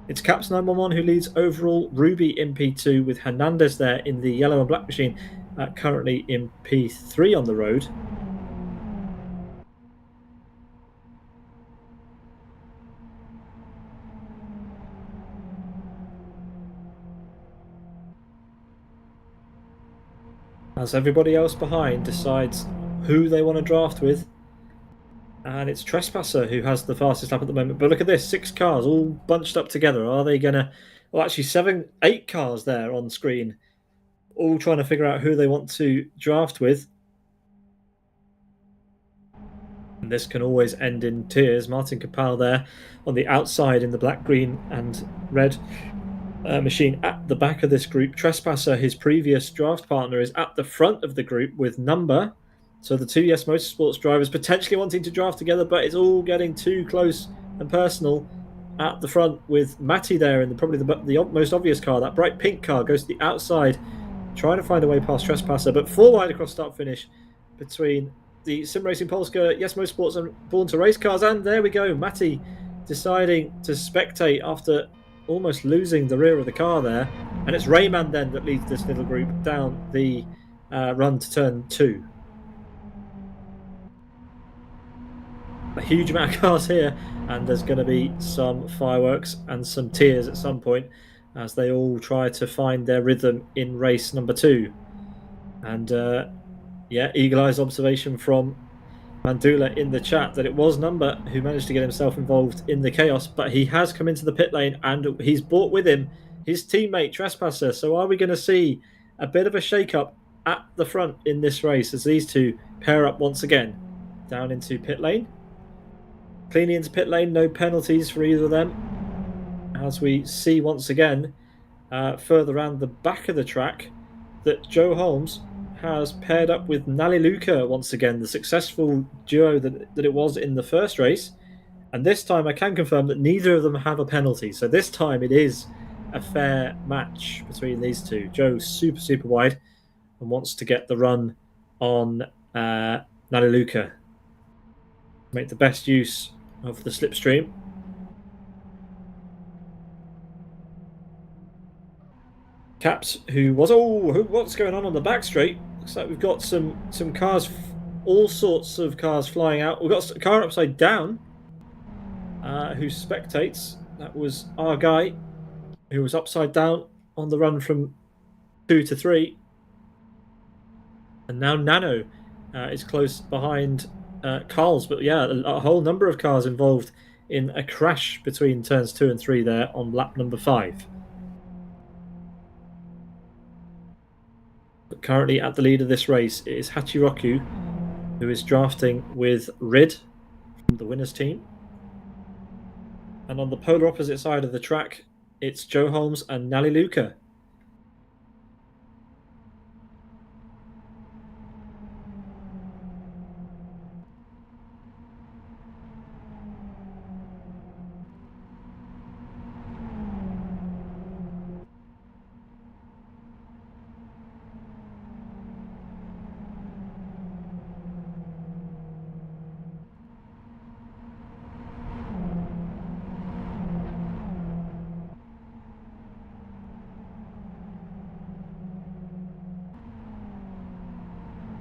It's Caps 911 who leads overall, Ruby in P2 with Hernandez there in the yellow and black machine, currently in P3 on the road. As everybody else behind decides who they want to draft with. And it's Trespasser who has the fastest lap at the moment. But look at this, 6 cars all bunched up together. Are they going to... Well, actually 8 cars there on screen, all trying to figure out who they want to draft with. And this can always end in tears. Martin Capal there on the outside in the black, green and red machine at the back of this group. Trespasser, his previous draft partner, is at the front of the group with Number. So the 2 Yes Motorsports drivers potentially wanting to draft together, but it's all getting too close and personal at the front, with Matty there in probably the most obvious car. That bright pink car goes to the outside, trying to find a way past Trespasser, but 4 wide across start finish between the Sim Racing Polska, Yes Motorsports and Born to Race cars. And there we go, Matty deciding to spectate after almost losing the rear of the car there. And it's Rayman then that leads this little group down the run to turn 2. A huge amount of cars here, and there's going to be some fireworks and some tears at some point as they all try to find their rhythm in race number 2. And eagle eyes observation from Mandula in the chat that it was Number who managed to get himself involved in the chaos, but he has come into the pit lane and he's brought with him his teammate Trespasser. So are we going to see a bit of a shake-up at the front in this race as these two pair up once again down into pit lane? Cleanly into pit lane, no penalties for either of them. As we see once again, further around the back of the track, that Joe Holmes has paired up with Nali Luca once again, the successful duo that it was in the first race. And this time I can confirm that neither of them have a penalty. So this time it is a fair match between these two. Joe super, super wide and wants to get the run on Naliluka. Make the best use of the slipstream. Caps, what's going on the back straight? Looks like we've got some cars, all sorts of cars flying out. We've got a car upside down who spectates. That was our guy who was upside down on the run from 2 to 3. And now Nano is close behind Carl's. But yeah, a whole number of cars involved in a crash between turns 2 and 3 there on lap number 5. But currently at the lead of this race it is Hachiroku, who is drafting with Rid from the winners team. And on the polar opposite side of the track, it's Joe Holmes and Naliluka.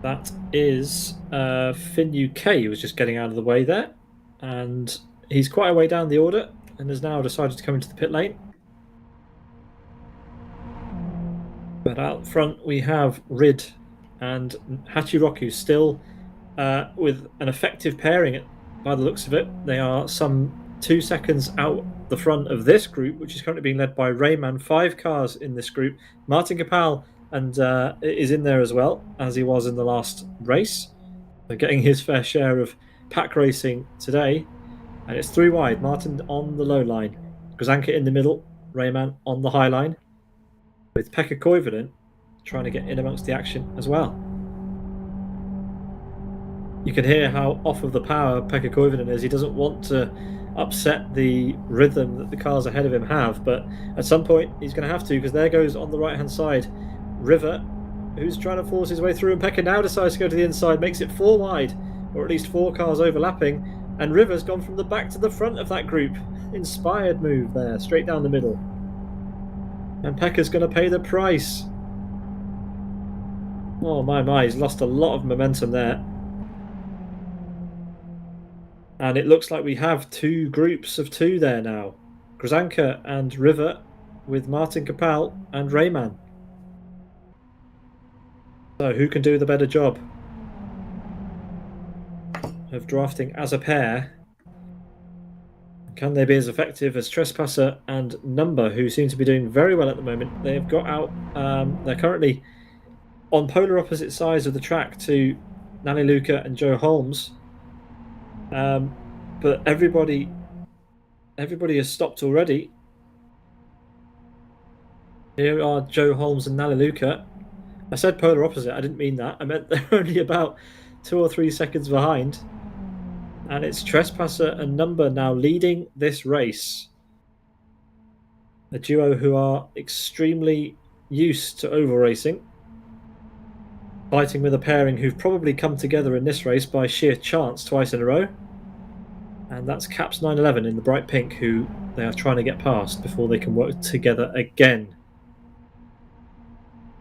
That is Finn UK, who was just getting out of the way there. And he's quite a way down the order and has now decided to come into the pit lane. But out front we have Rid and Hachiroku still with an effective pairing by the looks of it. They are some 2 seconds out the front of this group, which is currently being led by Rayman. 5 cars in this group. Martin Capal and is in there as well, as he was in the last race. So getting his fair share of pack racing today. And it's 3 wide. Martin on the low line. Grzanka in the middle. Rayman on the high line. With Pekka Koivunen trying to get in amongst the action as well. You can hear how off of the power Pekka Koivunen is. He doesn't want to upset the rhythm that the cars ahead of him have, but at some point he's going to have to, because there goes on the right-hand side River, who's trying to force his way through, and Pekka now decides to go to the inside, makes it 4 wide, or at least 4 cars overlapping, and River's gone from the back to the front of that group. Inspired move there, straight down the middle. And Pekka's going to pay the price. Oh my, he's lost a lot of momentum there. And it looks like we have 2 groups of 2 there now. Grzanka and River with Martin Capal and Rayman. So who can do the better job of drafting as a pair? Can they be as effective as Trespasser and Number, who seem to be doing very well at the moment? They have got out, they're currently on polar opposite sides of the track to Naliluka and Joe Holmes. But everybody has stopped already. Here are Joe Holmes and Naliluka. I said polar opposite, I didn't mean that. I meant they're only about 2 or 3 seconds behind. And it's Trespasser and Number now leading this race. A duo who are extremely used to oval racing. Fighting with a pairing who've probably come together in this race by sheer chance twice in a row. And that's Caps 911 in the bright pink, who they are trying to get past before they can work together again.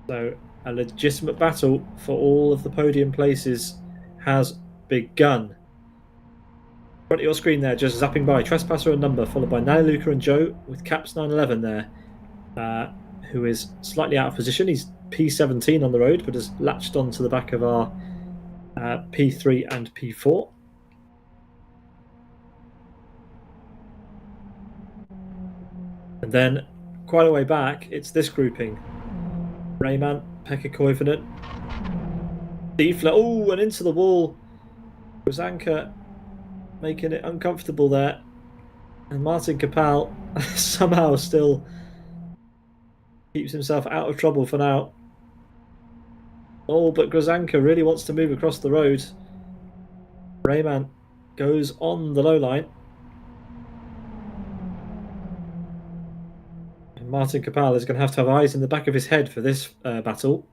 So a legitimate battle for all of the podium places has begun. Front of your screen there, just zapping by Trespasser and Number, followed by Naliluka and Joe with Caps 911 there, who is slightly out of position. He's P17 on the road, but has latched onto the back of our P3 and P4. And then, quite a way back, it's this grouping. Rayman, Pekka Koivunen, Defler, oh, and into the wall. Grzanka making it uncomfortable there. And Martin Capal somehow still keeps himself out of trouble for now. Oh, but Grzanka really wants to move across the road. Rayman goes on the low line. Martin Capal is going to have eyes in the back of his head for this battle.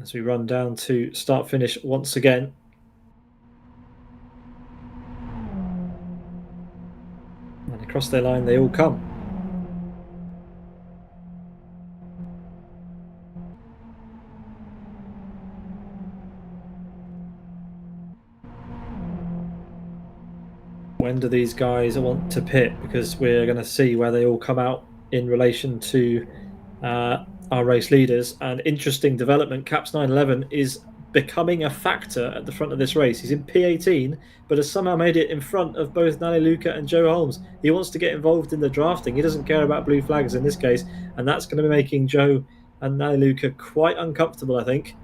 As we run down to start-finish once again. And across their line they all come. When do these guys want to pit? Because we're going to see where they all come out in relation to our race leaders. And interesting development, Caps 911 is becoming a factor at the front of this race. He's in P18, but has somehow made it in front of both Nani Luca and Joe Holmes. He wants to get involved in the drafting. He doesn't care about blue flags in this case, and that's going to be making Joe and Nani Luca quite uncomfortable, I think.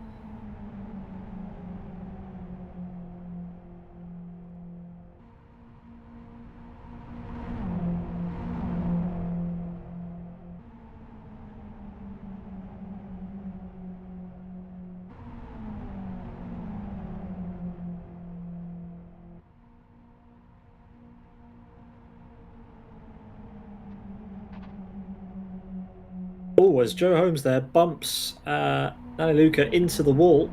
Oh, as Joe Holmes there bumps Nani Luca into the wall.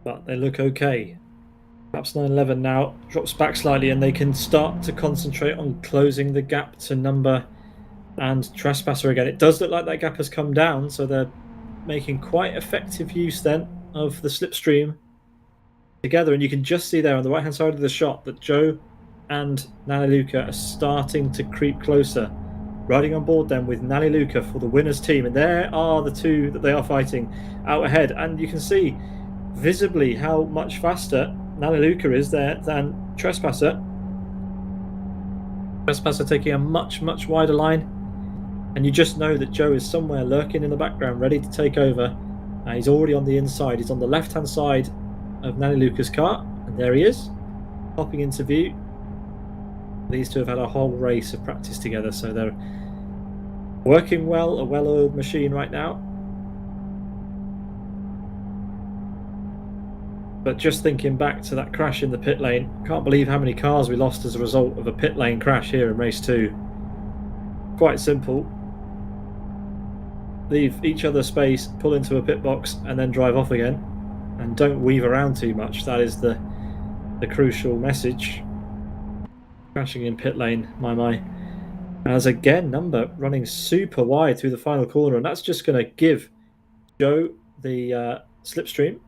But they look okay. Perhaps 911 now drops back slightly and they can start to concentrate on closing the gap to Number and Trespasser again. It does look like that gap has come down, so they're making quite effective use then of the slipstream together. And you can just see there on the right hand side of the shot that Joe and Nani Luca are starting to creep closer, riding on board then with Nani Luca for the winners team. And there are the two that they are fighting out ahead, and you can see visibly how much faster Nani Luca is there than Trespasser. Trespasser taking a much wider line, and you just know that Joe is somewhere lurking in the background ready to take over. He's already on the inside. He's on the left hand side of Nani Luca's car, and there he is popping into view. These two have had a whole race of practice together, so they're working well, a well-oiled machine right now. But just thinking back to that crash in the pit lane, can't believe how many cars we lost as a result of a pit lane crash here in race 2. Quite simple. Leave each other space, pull into a pit box, and then drive off again. And don't weave around too much. That is the crucial message. Crashing in pit lane, my. As again, Number running super wide through the final corner, and that's just going to give Joe the slipstream.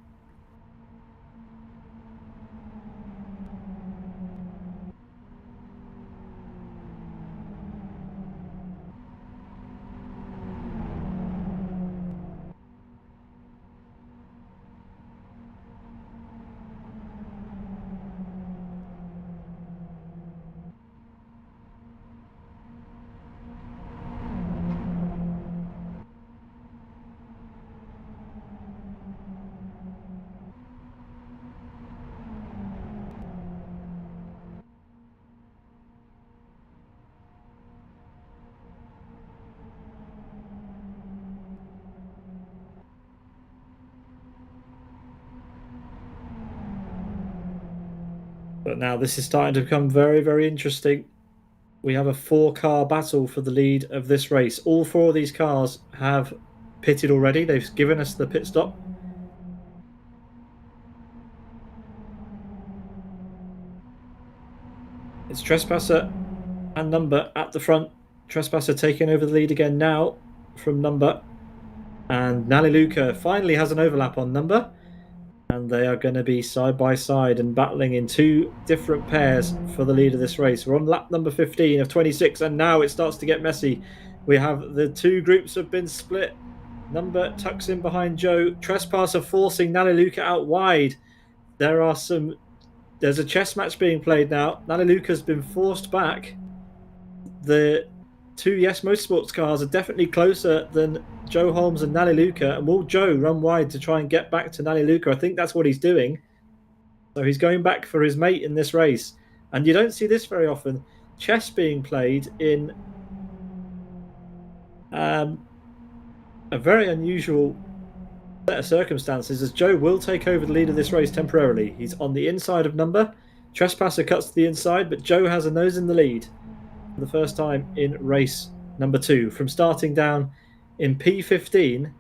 But now this is starting to become very interesting. We have a 4-car battle for the lead of this race. All 4 of these cars have pitted already. They've given us the pit stop. It's Trespasser and Number at the front. Trespasser taking over the lead again now from Number. And Nani Luca finally has an overlap on Number. And they are going to be side by side and battling in 2 different pairs for the lead of this race. We're on lap number 15 of 26, and now it starts to get messy. We have the 2 groups have been split. Number tucks in behind Joe. Trespasser forcing Nani Luca out wide. There's a chess match being played now. Nani Luca's been forced back. The two Yes Motorsports cars are definitely closer than Joe Holmes and Nali Luca. And will Joe run wide to try and get back to Nali Luca? I think that's what he's doing. So he's going back for his mate in this race. And you don't see this very often. Chess being played in a very unusual set of circumstances, as Joe will take over the lead of this race temporarily. He's on the inside of number. Trespasser cuts to the inside, but Joe has a nose in the lead for the first time in race number 2. From starting down in P15,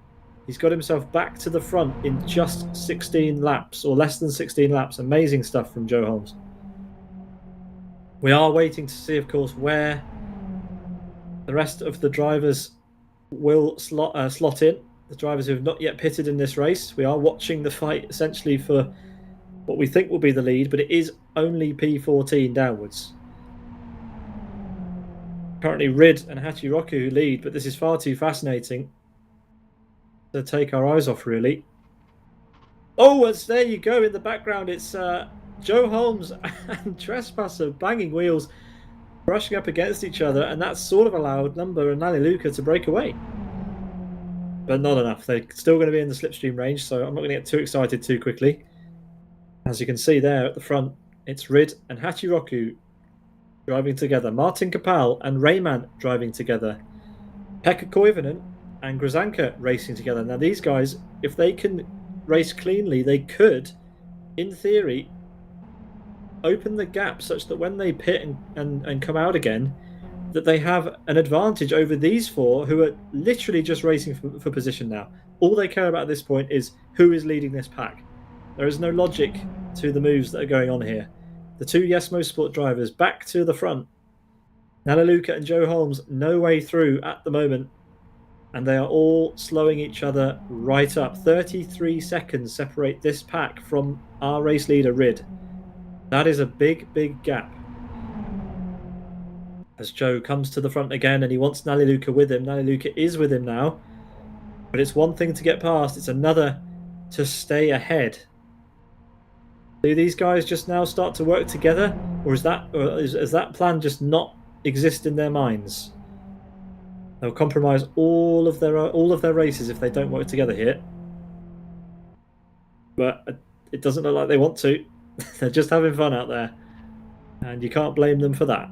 he's got himself back to the front in just 16 laps, or less than 16 laps. Amazing stuff from Joe Holmes. We are waiting to see, of course, where the rest of the drivers will slot in. The drivers who have not yet pitted in this race. We are watching the fight essentially for what we think will be the lead, but it is only P14 downwards. Currently Rid and Hachiroku who lead, but this is far too fascinating to take our eyes off, really. Oh, it's there you go in the background. It's Joe Holmes and Trespasser banging wheels, brushing up against each other, and that's sort of allowed Number and Nali Luca to break away. But not enough. They're still going to be in the slipstream range, so I'm not going to get too excited too quickly. As you can see there at the front, it's Rid and Hachiroku driving together. Martin Kapal and Rayman driving together. Pekka Koivunen and Grzanka racing together. Now these guys, if they can race cleanly, they could, in theory, open the gap such that when they pit and come out again, that they have an advantage over these four who are literally just racing for position now. All they care about at this point is who is leading this pack. There is no logic to the moves that are going on here. The two Yes Motorsport drivers back to the front. Nali Luca and Joe Holmes no way through at the moment, and they are all slowing each other right up. 33 seconds separate this pack from our race leader Rid. That is a big, big gap. As Joe comes to the front again and he wants Nali Luca with him. Nali Luca is with him now. But it's one thing to get past, it's another to stay ahead. Do these guys just now start to work together? Or is that plan just not exist in their minds? They'll compromise all of their races if they don't work together here. But it doesn't look like they want to. They're just having fun out there. And you can't blame them for that.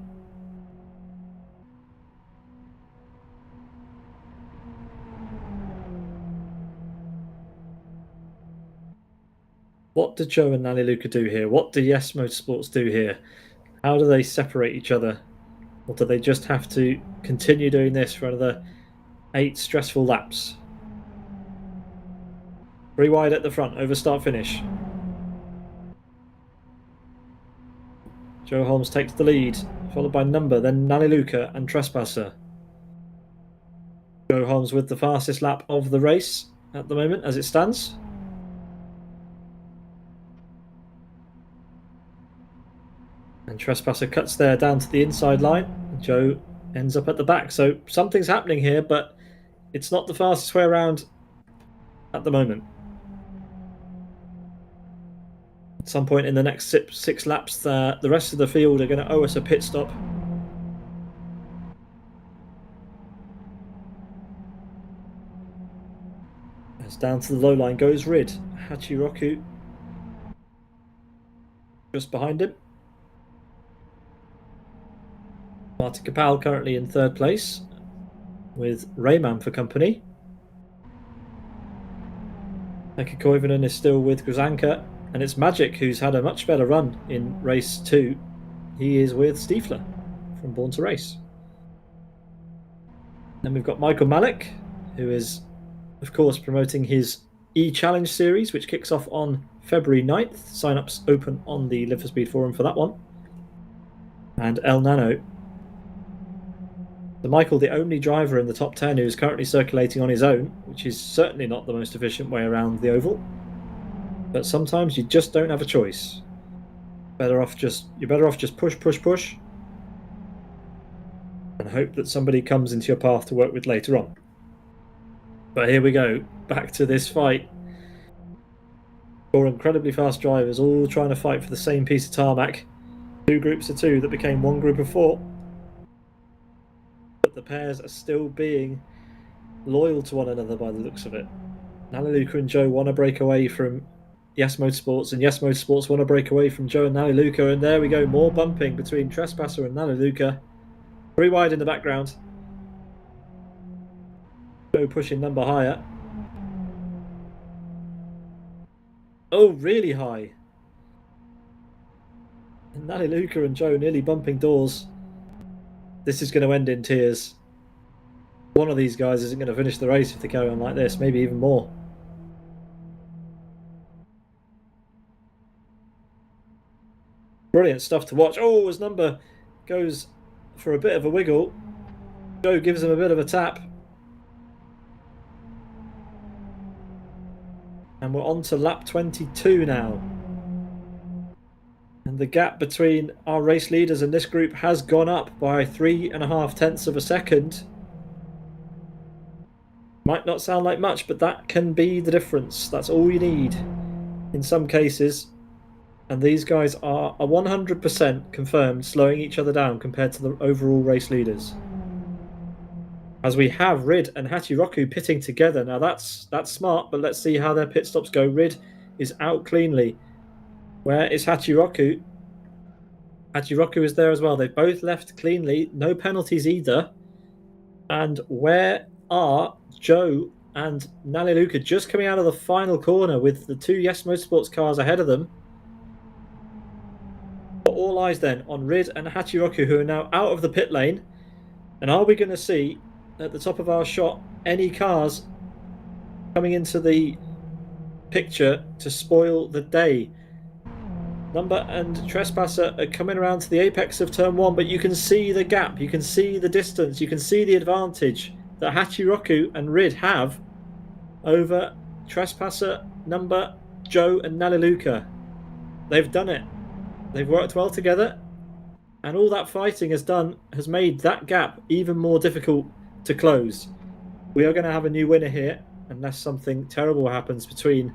What do Joe and Nali Luca do here? What do Yes Motorsports do here? How do they separate each other? Or do they just have to continue doing this for another 8 stressful laps? 3 wide at the front, over start finish. Joe Holmes takes the lead, followed by Number, then Nali Luca and Trespasser. Joe Holmes with the fastest lap of the race at the moment as it stands. And Trespasser cuts there down to the inside line. Joe ends up at the back. So something's happening here, but it's not the fastest way around at the moment. At some point in the next 6 laps, the rest of the field are going to owe us a pit stop. As down to the low line goes Rid. Hachiroku just behind him. Martin Kapal currently in 3rd place with Rayman for company. Pekka Koivunen is still with Grzanka, and it's Magic who's had a much better run in race 2. He is with Stiefler from Born to Race. Then we've got Michael Malik, who is, of course, promoting his E-Challenge series, which kicks off on February 9th. Sign-ups open on the Live for Speed forum for that one. And El Nano. So Michael, the only driver in the top 10 who is currently circulating on his own, which is certainly not the most efficient way around the oval. But sometimes you just don't have a choice. You're better off just push, and hope that somebody comes into your path to work with later on. But here we go, back to this fight. 4 incredibly fast drivers, all trying to fight for the same piece of tarmac. 2 groups of 2 that became 1 group of 4. But but the pairs are still being loyal to one another by the looks of it. Naliluka and Joe want to break away from Yes Motorsports, and Yes Motorsports want to break away from Joe and Naliluka, and there we go, more bumping between Trespasser and Naliluka. 3 wide in the background. Joe pushing number higher. Oh, really high. And Naliluka and Joe nearly bumping doors. This is going to end in tears. One of these guys isn't going to finish the race if they carry on like this, maybe even more. Brilliant stuff to watch. Oh, his number goes for a bit of a wiggle. Joe gives him a bit of a tap. And we're on to lap 22 now. And the gap between our race leaders in this group has gone up by 3.5 tenths of a second. Might not sound like much, but that can be the difference. That's all you need in some cases. And these guys are 100% confirmed slowing each other down compared to the overall race leaders. As we have Rid and Hachiroku pitting together. Now that's smart, but let's see how their pit stops go. Rid is out cleanly. Where is Hachiroku? Hachiroku is there as well. They've both left cleanly. No penalties either. And where are Joe and Naliluka just coming out of the final corner with the 2 Yes Motorsports cars ahead of them? All eyes then on Rid and Hachiroku, who are now out of the pit lane. And are we going to see at the top of our shot any cars coming into the picture to spoil the day? Number and Trespasser are coming around to the apex of turn 1, but you can see the gap, you can see the distance, you can see the advantage that Hachiroku and Rid have over Trespasser, Number, Joe and Naliluka. They've done it. They've worked well together, and all that fighting has made that gap even more difficult to close. We are going to have a new winner here, unless something terrible happens between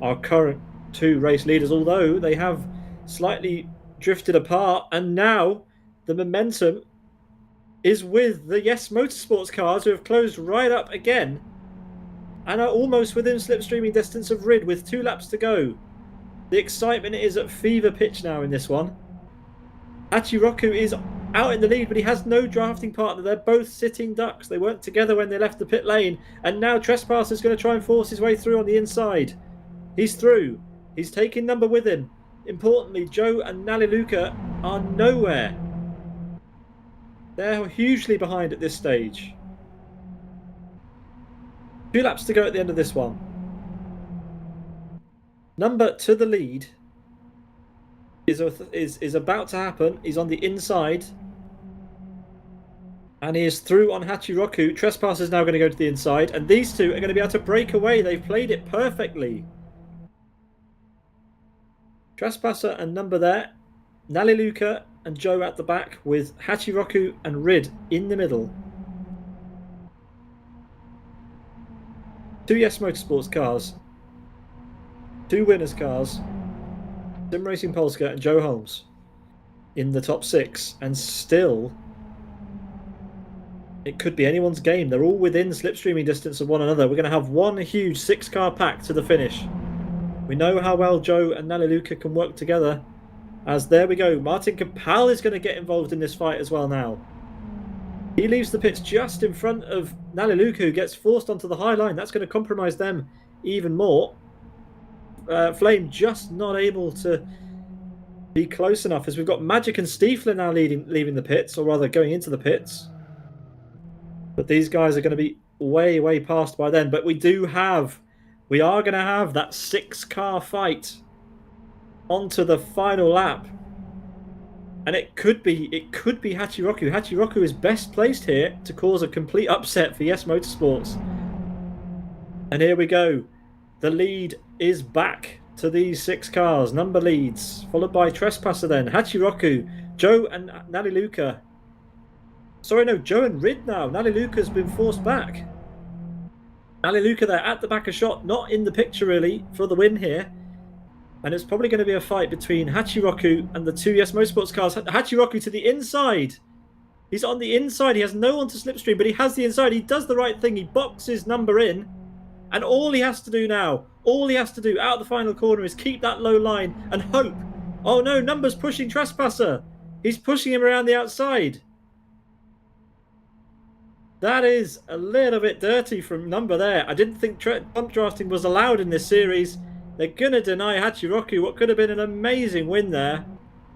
our current 2 race leaders, although they have slightly drifted apart, and now the momentum is with the Yes Motorsports cars, who have closed right up again and are almost within slipstreaming distance of Rid with 2 laps to go. The excitement is at fever pitch now in this one. Hachiroku is out in the lead, but he has no drafting partner. They're both sitting ducks. They weren't together when they left the pit lane. And now Trespasser is going to try and force his way through on the inside. He's through. He's taking Number with him. Importantly, Joe and Naliluka are nowhere. They're hugely behind at this stage. 2 laps to go at the end of this one. Number to the lead is about to happen. He's on the inside. And he is through on Hachiroku. Trespasser is now going to go to the inside. And these 2 are going to be able to break away. They've played it perfectly. Trespasser and Number there. Naliluka and Joe at the back with Hachiroku and Rid in the middle. 2 Yes Motorsports cars. 2 winners cars. Sim Racing Polska and Joe Holmes in the top 6. And still, it could be anyone's game. They're all within slipstreaming distance of one another. We're going to have one huge 6-car pack to the finish. We know how well Joe and Naliluka can work together. As there we go, Martin Kapal is going to get involved in this fight as well now. He leaves the pits just in front of Naliluka, who gets forced onto the high line. That's going to compromise them even more. Flame just not able to be close enough, as we've got Magic and Stiefler now leaving the pits, or rather going into the pits. But these guys are going to be way, way past by then. But we are going to have that 6-car fight onto the final lap. And it could be Hachiroku. Hachiroku is best placed here to cause a complete upset for Yes Motorsports. And here we go. The lead is back to these 6 cars. Number leads, followed by Trespasser then. Hachiroku, Joe and Naliluka. Sorry, no, Joe and Rid now. Naliluka's been forced back. Naliluka there at the back of shot, not in the picture really for the win here. And it's probably going to be a fight between Hachiroku and the 2 Yes Motorsports cars. Hachiroku to the inside. He's on the inside. He has no one to slipstream, but he has the inside. He does the right thing. He boxes number in. And all he has to do now, all he has to do out of the final corner is keep that low line and hope. Oh no, number's pushing Trespasser. He's pushing him around the outside. That is a little bit dirty from number there. I didn't think bump drafting was allowed in this series. They're going to deny Hachiroku what could have been an amazing win there.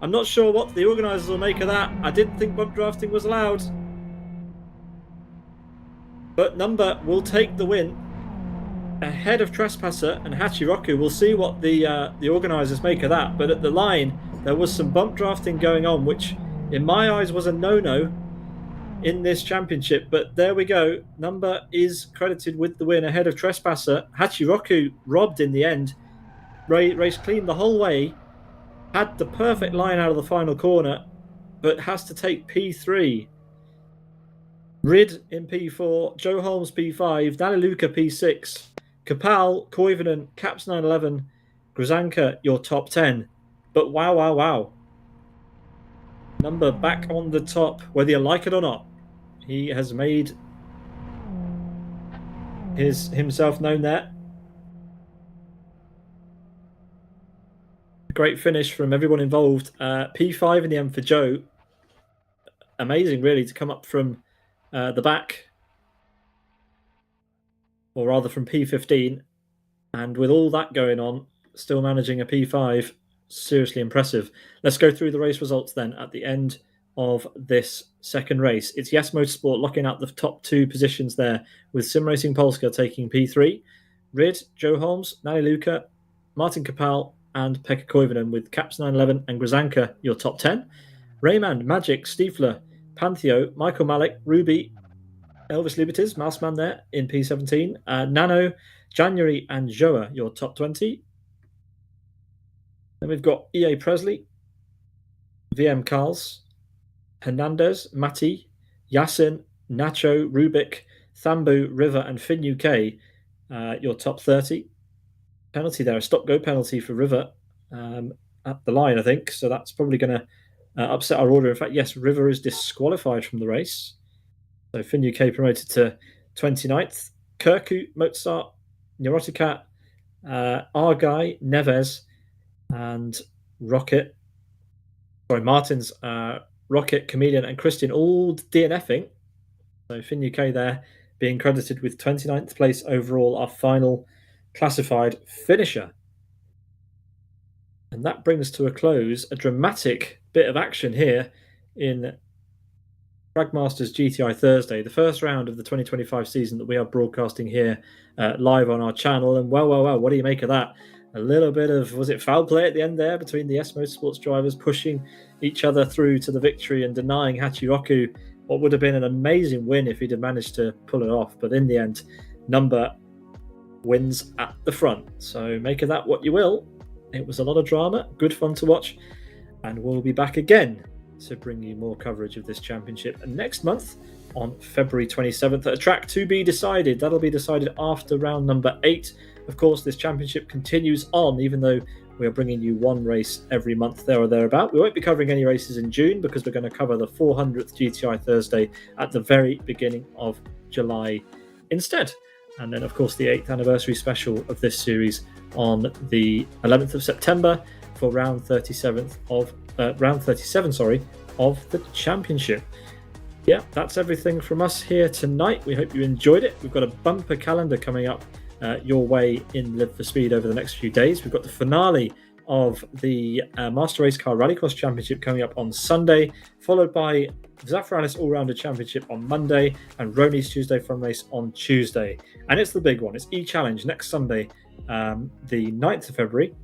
I'm not sure what the organisers will make of that. I didn't think bump drafting was allowed. But number will take the win ahead of Trespasser and Hachiroku. We'll see what the organisers make of that. But at the line, there was some bump drafting going on, which in my eyes was a no-no in this championship. But there we go. Number is credited with the win ahead of Trespasser. Hachiroku robbed in the end. Raced clean the whole way. Had the perfect line out of the final corner, but has to take P3. Rid in P4, Joe Holmes P5, Daliluka P6, Kapal, Koivunen, Caps 911, Grzanka, your top 10. But wow. Number back on the top, whether you like it or not. He has made himself known there. Great finish from everyone involved. P5 in the end for Joe. Amazing, really, to come up from the back, or rather from P15, and with all that going on, still managing a P5, seriously impressive. Let's go through the race results then at the end of this second race. It's Yes Motorsport locking out the top two positions there, with Sim Racing Polska taking P3, Rid, Joe Holmes, Daliluka, Martin Kapal, and Pekka Koivunen, with Caps 911 and Grzanka your top 10. Raymond, Magic, Stiefler, Pantheo, Michael Malik, Ruby, Elvis Liberties, Mouseman there in P17, Nano, January, and Joa, your top 20. Then we've got EA Presley, VM Carls, Hernandez, Matti, Yasin, Nacho, Rubik, Thambu, River, and Finn UK, your top 30. Penalty there, a stop-go penalty for River at the line, I think, so that's probably going to upset our order. In fact, yes, River is disqualified from the race. So Finn UK promoted to 29th. Kirku, Mozart, Neurotica, Argai, Neves, and Rocket. Sorry, Martins, Rocket, Chameleon, and Christian all DNFing. So Finn UK there being credited with 29th place overall, our final classified finisher. And that brings to a close a dramatic bit of action here in Fragmaster's GTI Thursday, the first round of the 2025 season that we are broadcasting here live on our channel. And well, what do you make of that? A little bit of, was it foul play at the end there between the S Motorsports drivers pushing each other through to the victory and denying Hachiroku what would have been an amazing win if he'd have managed to pull it off. But in the end, number wins at the front. So make of that what you will. It was a lot of drama, good fun to watch, and we'll be back again to bring you more coverage of this championship. And next month, on February 27th, at a track to be decided. That'll be decided after round number 8. Of course, this championship continues on, even though we are bringing you one race every month there or thereabout. We won't be covering any races in June because we're going to cover the 400th GTI Thursday at the very beginning of July instead. And then, of course, the 8th anniversary special of this series on the 11th of September for round 37 of the championship. Yeah, that's everything from us here tonight. We hope you enjoyed it. We've got a bumper calendar coming up your way in Live for Speed over the next few days. We've got the finale of the Master Race Car Rallycross Championship coming up on Sunday, followed by Zafranis All-Rounder Championship on Monday and Roni's Tuesday Fun Race on Tuesday. And it's the big one. It's E-Challenge next Sunday, the 9th of February.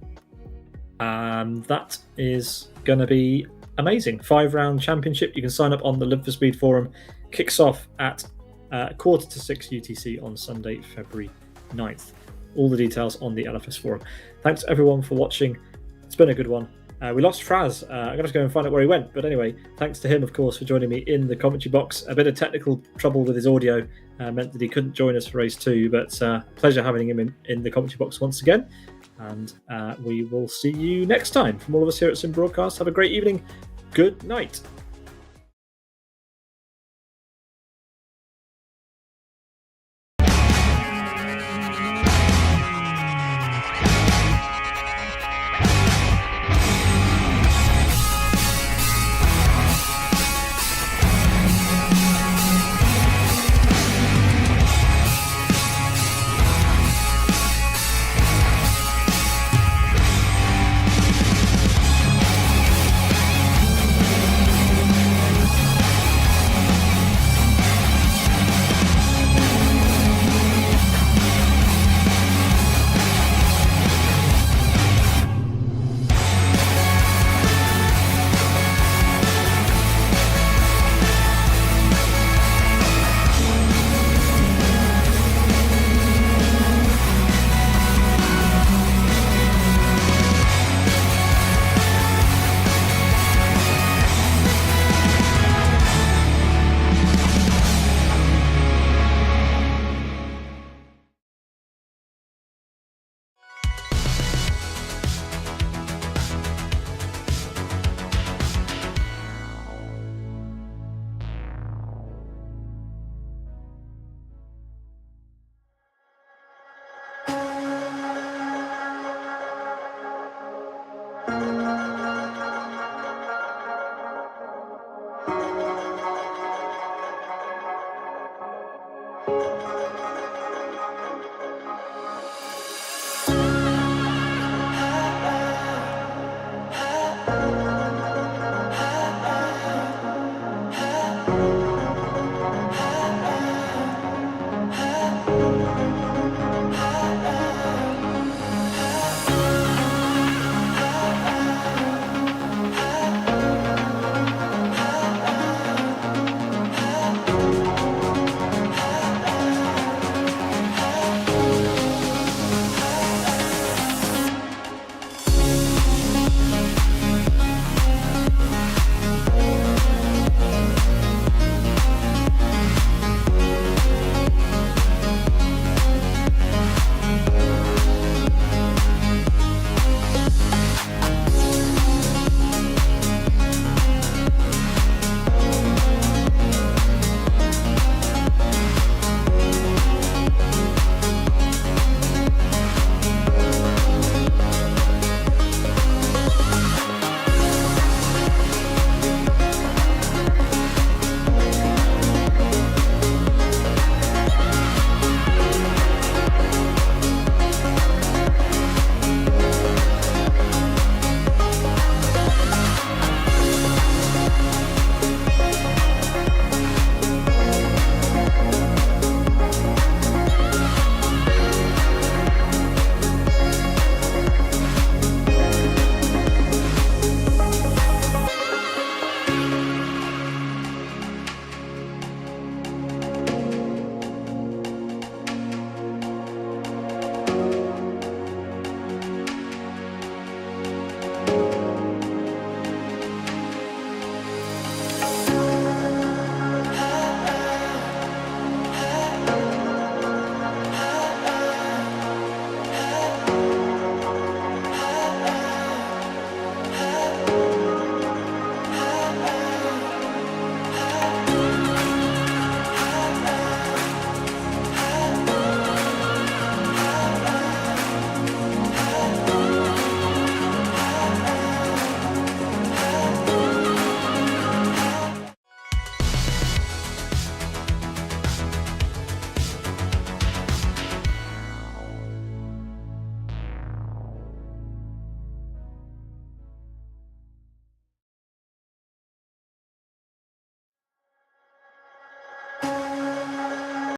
That is going to be amazing. 5-round championship. You can sign up on the Live for Speed forum. Kicks off at 5:45 UTC on Sunday, February 9th. All the details on the LFS forum. Thanks everyone for watching. It's been a good one. We lost Fraz. I'm going to go and find out where he went. But anyway, thanks to him, of course, for joining me in the commentary box. A bit of technical trouble with his audio meant that he couldn't join us for race 2. But pleasure having him in the commentary box once again. And we will see you next time. From all of us here at Sim Broadcast, have a great evening. Good night.